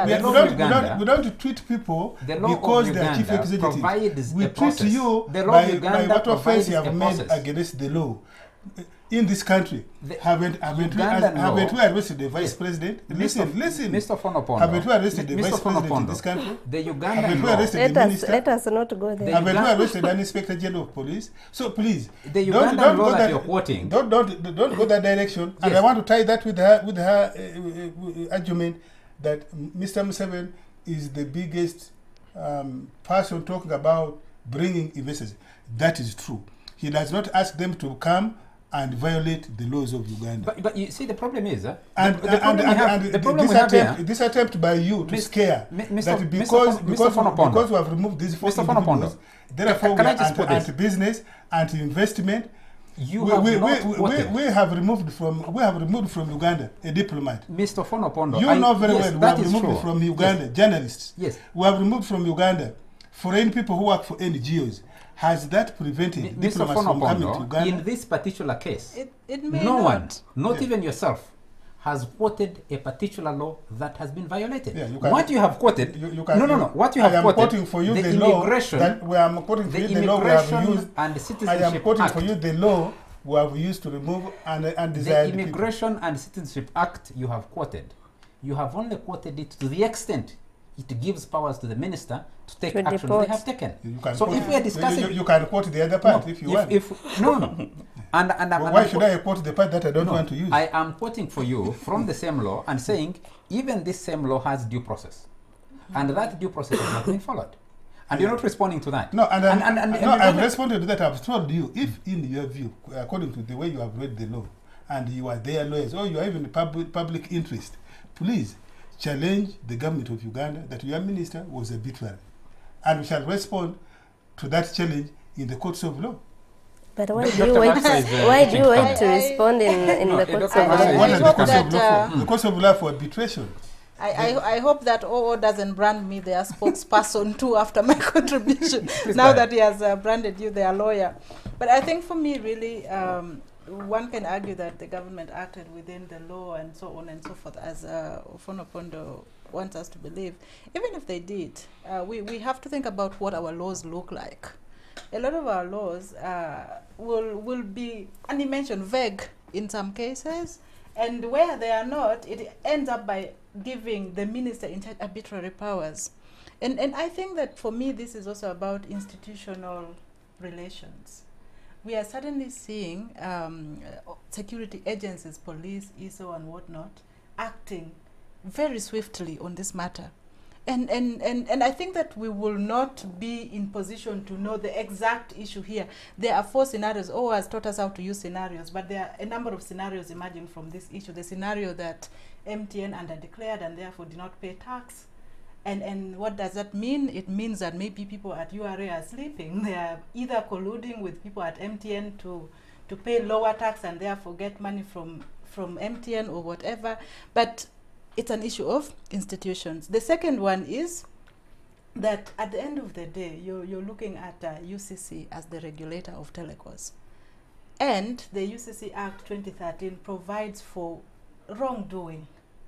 we don't treat people because they are chief executives. We treat you by what offense you have made against the law. in this country, haven't we arrested the vice president? Listen. Mr. Fonopondo. Haven't we arrested the vice president in this country? The Ugandan Haven't we law. arrested the minister? Let us not go there. Haven't we arrested an inspector general of police? So please, The don't Ugandan go law that that you're quoting. Don't go that direction. And Yes. I want to tie that with her argument that Mr. Museveni is the biggest person talking about bringing investors. That is true. He does not ask them to come and violate the laws of Uganda. But you see, the problem is, this attempt by you to scare that because we have removed these four individuals, therefore we are anti-business, anti-investment. We have removed from Uganda a diplomat. Mr. Fonopondo, You know very well we have removed from Uganda journalists. Yes. We have removed from Uganda foreign people who work for NGOs. Has that prevented Mr. diplomats from coming to Fonopondo, Uganda? in this particular case, It may no not. one, not even yourself, has quoted a particular law that has been violated. Yeah, you can- what you have quoted, what you I have am quoted, quoting for you the the law immigration, that we are quoting for the you the law we have Immigration used. and I am Citizenship quoting Act. for you the law we have used to remove The undesired people. Immigration and Citizenship Act you have quoted. You have only quoted it to the extent it gives powers to the minister to take To actions deport. they have taken. You can So quote if we are discussing, you can quote the other part if you want. No. And Why should I quote the part that I don't want to use? I am quoting for you from the same law and saying even this same law has due process, and that due process has not been followed, and you're not responding to that. No, I've then- responded to that. I've told you, if in your view, according to the way you have read the law, and you are their lawyers, or you are even public interest, please challenge the government of Uganda that your minister was arbitrary, and we shall respond to that challenge in the courts of law. But why Dr. do you wait? Baxter is, Why do you I- wait to respond in No, the Dr. courts Baxter of is- law? What is the hope courts of that, law for? The courts of law for arbitration. I hope that OO doesn't brand me their spokesperson too after my contribution, Please now go that he has branded you their lawyer. But I think for me, really, one can argue that the government acted within the law and so on and so forth, as Fonopondo wants us to believe. Even if they did, we have to think about what our laws look like. A lot of our laws will be, and he mentioned, vague in some cases, and where they are not, it ends up by giving the minister in charge arbitrary powers. And I think that for me, this is also about institutional relations. We are suddenly seeing security agencies, police, ESO and whatnot, acting very swiftly on this matter. And I think that we will not be in position to know the exact issue here. There are 4 scenarios. O has taught us how to use scenarios, but there are a number of scenarios emerging from this issue. The scenario that MTN underdeclared and therefore did not pay tax. And what does that mean? It means that maybe people at URA are sleeping. They are either colluding with people at MTN to pay lower tax and therefore get money from MTN or whatever. But it's an issue of institutions. The second one is that at the end of the day, you're looking at UCC as the regulator of telecoms. And the UCC Act 2013 provides for wrongdoing.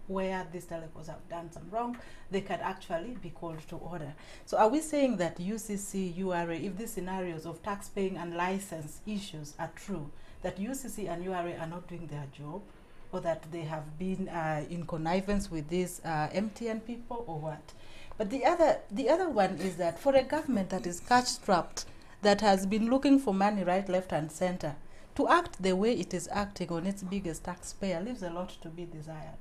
Where these telecoms have done some wrong, they can actually be called to order. So are we saying that UCC, URA, if these scenarios of tax paying and license issues are true, that UCC and URA are not doing their job, or that they have been in connivance with these MTN people, or what? But the other one is that for a government that is cash-strapped, that has been looking for money right, left, and center, to act the way it is acting on its biggest taxpayer leaves a lot to be desired.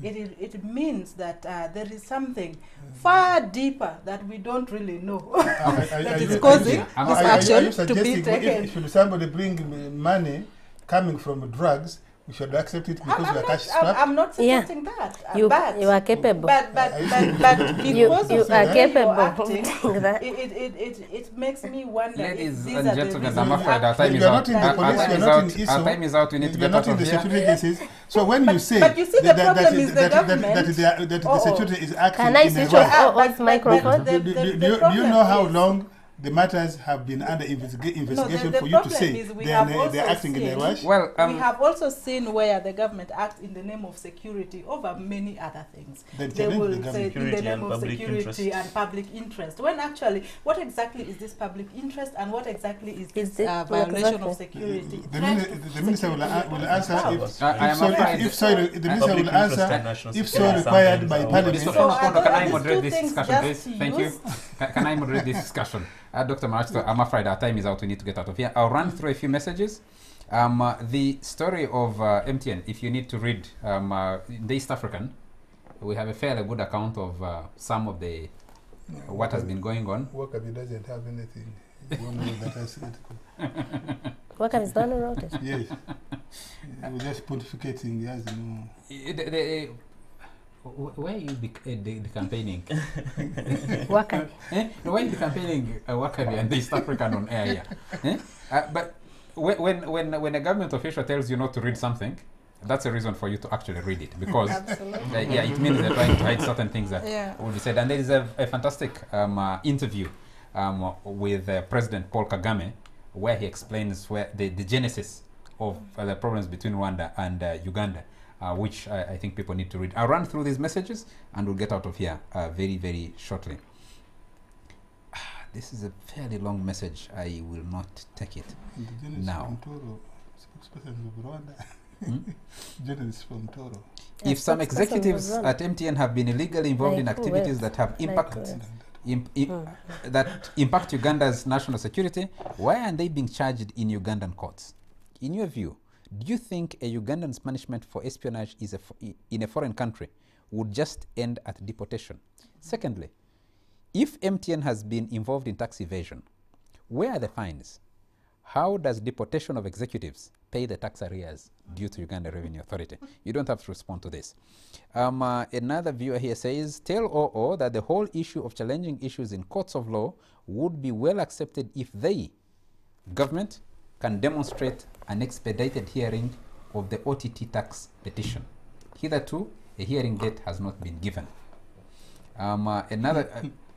It means that there is something far deeper that we don't really know that is causing this action to be taken. Should somebody bring money coming from drugs, we should accept it because we are cash strapped? I'm not suggesting that. You but are capable. But because You of the are way capable you're of acting, doing that. it makes me wonder Ladies if these and are the gentlemen, reasons I'm afraid our time is You're out. not in the police, you're not in ISO, Our time is out. We need to you're get not out in of the here. security agencies. So when you say but you see the problem is the government. that the security is acting Can I in a switch way, off O's microphone? do you know how long the matters have been under investigation the for you to problem say is we they're have also acting in a seen- rush? Well, we have also seen where the government acts in the name of security over many other things. They They challenge will the say government. in the Security name and of public security interest. and public interest. When actually, what exactly is this public interest and what exactly is this it- violation exactly. of security? The Threat minister, to the minister will, security will answer powers. I am afraid- if so, the minister Public will interest answer and national if so security required by sometimes are Parliament. Mr. So Fono, are can I these moderate two this things discussion, just please? Thank you. used? Can I moderate this discussion? Dr. Marachto, I'm afraid our time is out. We need to get out of here. I'll run through a few messages. The story of MTN, if you need to read in the East African, we have a fairly good account of some of the what has been going on. Wakabi doesn't have anything. You don't know that has it. Wakabi is the one who wrote it. Yes. We're just pontificating. He has no. Why are you the campaigning? Wakabi. Why are you campaigning Wakabi and the East African on air here? But when a government official tells you not to read something, that's a reason for you to actually read it, because Absolutely. yeah, it means they're trying to hide certain things that Yeah. will be said. And there is a fantastic interview with President Paul Kagame, where he explains where the genesis of the problems between Rwanda and Uganda, which I think people need to read. I'll run through these messages and we'll get out of here very, very shortly. This is a fairly long message. I will not take it. Now. Spokesperson of Rwanda. Hmm? Journalist from Toro. If some spokesperson executives was wrong. at MTN have been illegally involved in Like who activities else? that have Like impact who else? that impact Uganda's national security, why aren't they being charged in Ugandan courts? In your view, do you think a Ugandan's punishment for espionage is in a foreign country would just end at deportation? Secondly, if MTN has been involved in tax evasion, where are the fines? How does deportation of executives pay the tax arrears due to Uganda Revenue Authority? You don't have to respond to this. Another viewer here says, tell OO that the whole issue of challenging issues in courts of law would be well accepted if they, government, can demonstrate an expedited hearing of the OTT tax petition. Hitherto, a hearing date has not been given. Another...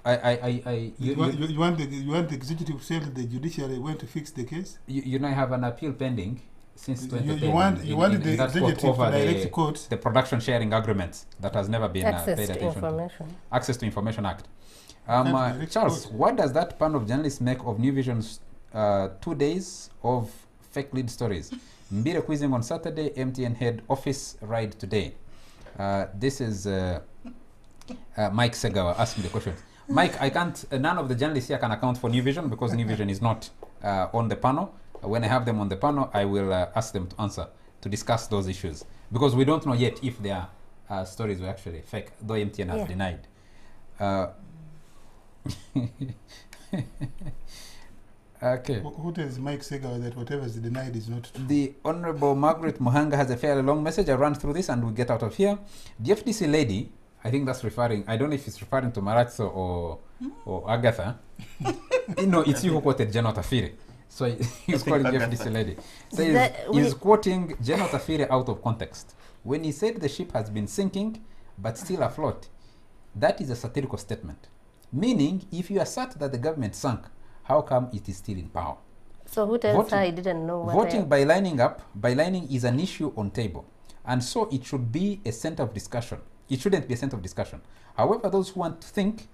You want the executive to tell the judiciary when to fix the case? You know, I have an appeal pending since 2010. You want the that court executive to over direct court. the production sharing agreements that has never been Access paid to attention to. information. Access to Information Act. direct Charles, court. what does that panel of journalists make of New Vision's 2 days of fake lead stories? Mbire quizzing on Saturday, MTN head office ride today. This is Mike Segawa asking the question. Mike, I can't, none of the journalists here can account for New Vision because New Vision is not on the panel. When I have them on the panel, I will ask them to answer, to discuss those issues. Because we don't know yet if their stories were actually fake, though MTN has denied. Okay. Who tells Mike Saga that whatever is denied is not true? The Honorable Margaret Muhanga has a fairly long message. I'll run through this and we'll get out of here. The FDC lady, I think that's referring, I don't know if it's referring to Marazzo or Agatha. You know, it's you who quoted General Tafiri. So he's calling the FDC lady. Says he's quoting General Tafiri out of context. When he said the ship has been sinking but still afloat, that is a satirical statement. Meaning, if you assert that the government sank, how come it is still in power? So who tells her I didn't know what Voting by lining is an issue on table. And so it should be a center of discussion. It shouldn't be a center of discussion. However, those who want to think,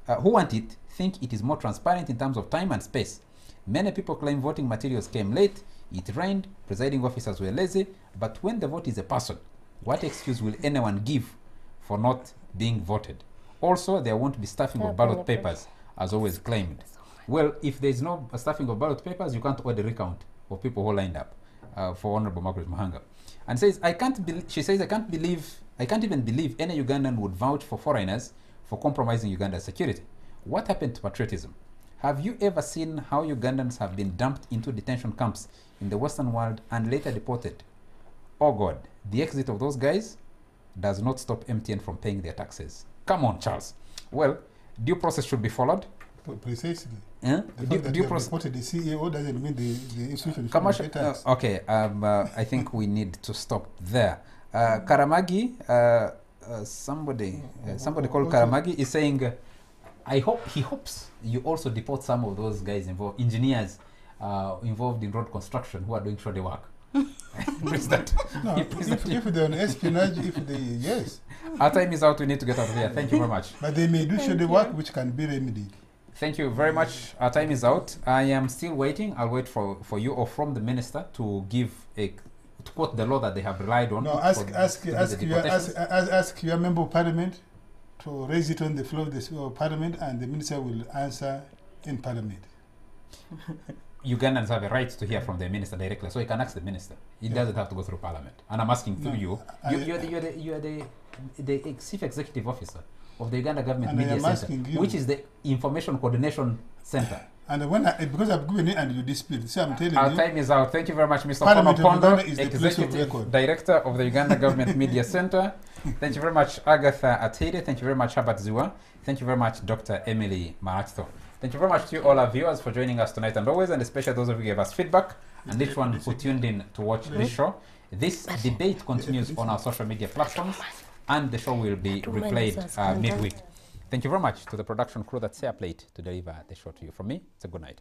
think it is more transparent in terms of time and space. Many people claim voting materials came late, it rained, presiding officers were lazy, but when the vote is a person, what excuse will anyone give for not being voted? Also, there won't be stuffing of ballot papers, as always claimed. Well, if there's no stuffing of ballot papers, you can't order recount of people who lined up for Honorable Margaret Muhanga. And says, she says, I can't even believe any Ugandan would vouch for foreigners for compromising Uganda's security. What happened to patriotism? Have you ever seen how Ugandans have been dumped into detention camps in the Western world and later deported? Oh God, the exit of those guys does not stop MTN from paying their taxes. Come on, Charles. Well, due process should be followed. Precisely. The fact that due they process. reported the CEO doesn't mean the institution Commercial. should pay tax. Okay, I think we need to stop there. Karamagi, somebody called Karamagi is saying, I hope he hopes you also deport some of those guys involved, engineers involved in road construction who are doing shoddy work. No, if they're on espionage, yes. Our time is out. We need to get out of here. Thank you very much. But they may do shoddy work which can be remedied. Thank you very much. Our time is out. I am still waiting. I'll wait for you or from the minister to give to quote the law that they have relied on. No, ask your member of parliament to raise it on the floor of the parliament, and the minister will answer in parliament. Ugandans have a right to hear from the minister directly, so he can ask the minister. He doesn't have to go through parliament. And I'm asking through you. You are the chief executive officer of the Uganda Government Media Center, which is the information coordination center. And because I've given it and you dispute, so I'm telling you. Our time is out. Thank you very much, Mr. Parliament Pondo, is the place of Executive record. Director of the Uganda Government Media Center. Thank you very much, Agatha Atede. Thank you very much, Herbert Ziwa. Thank you very much, Dr. Emily Marachto. Thank you very much to all our viewers for joining us tonight and always, and especially those of you who gave us feedback and each one who tuned in to watch this show. This debate continues on our social media platforms, and the show will be replayed midweek. Thank you very much to the production crew that played to deliver the show to you. From me, it's a good night.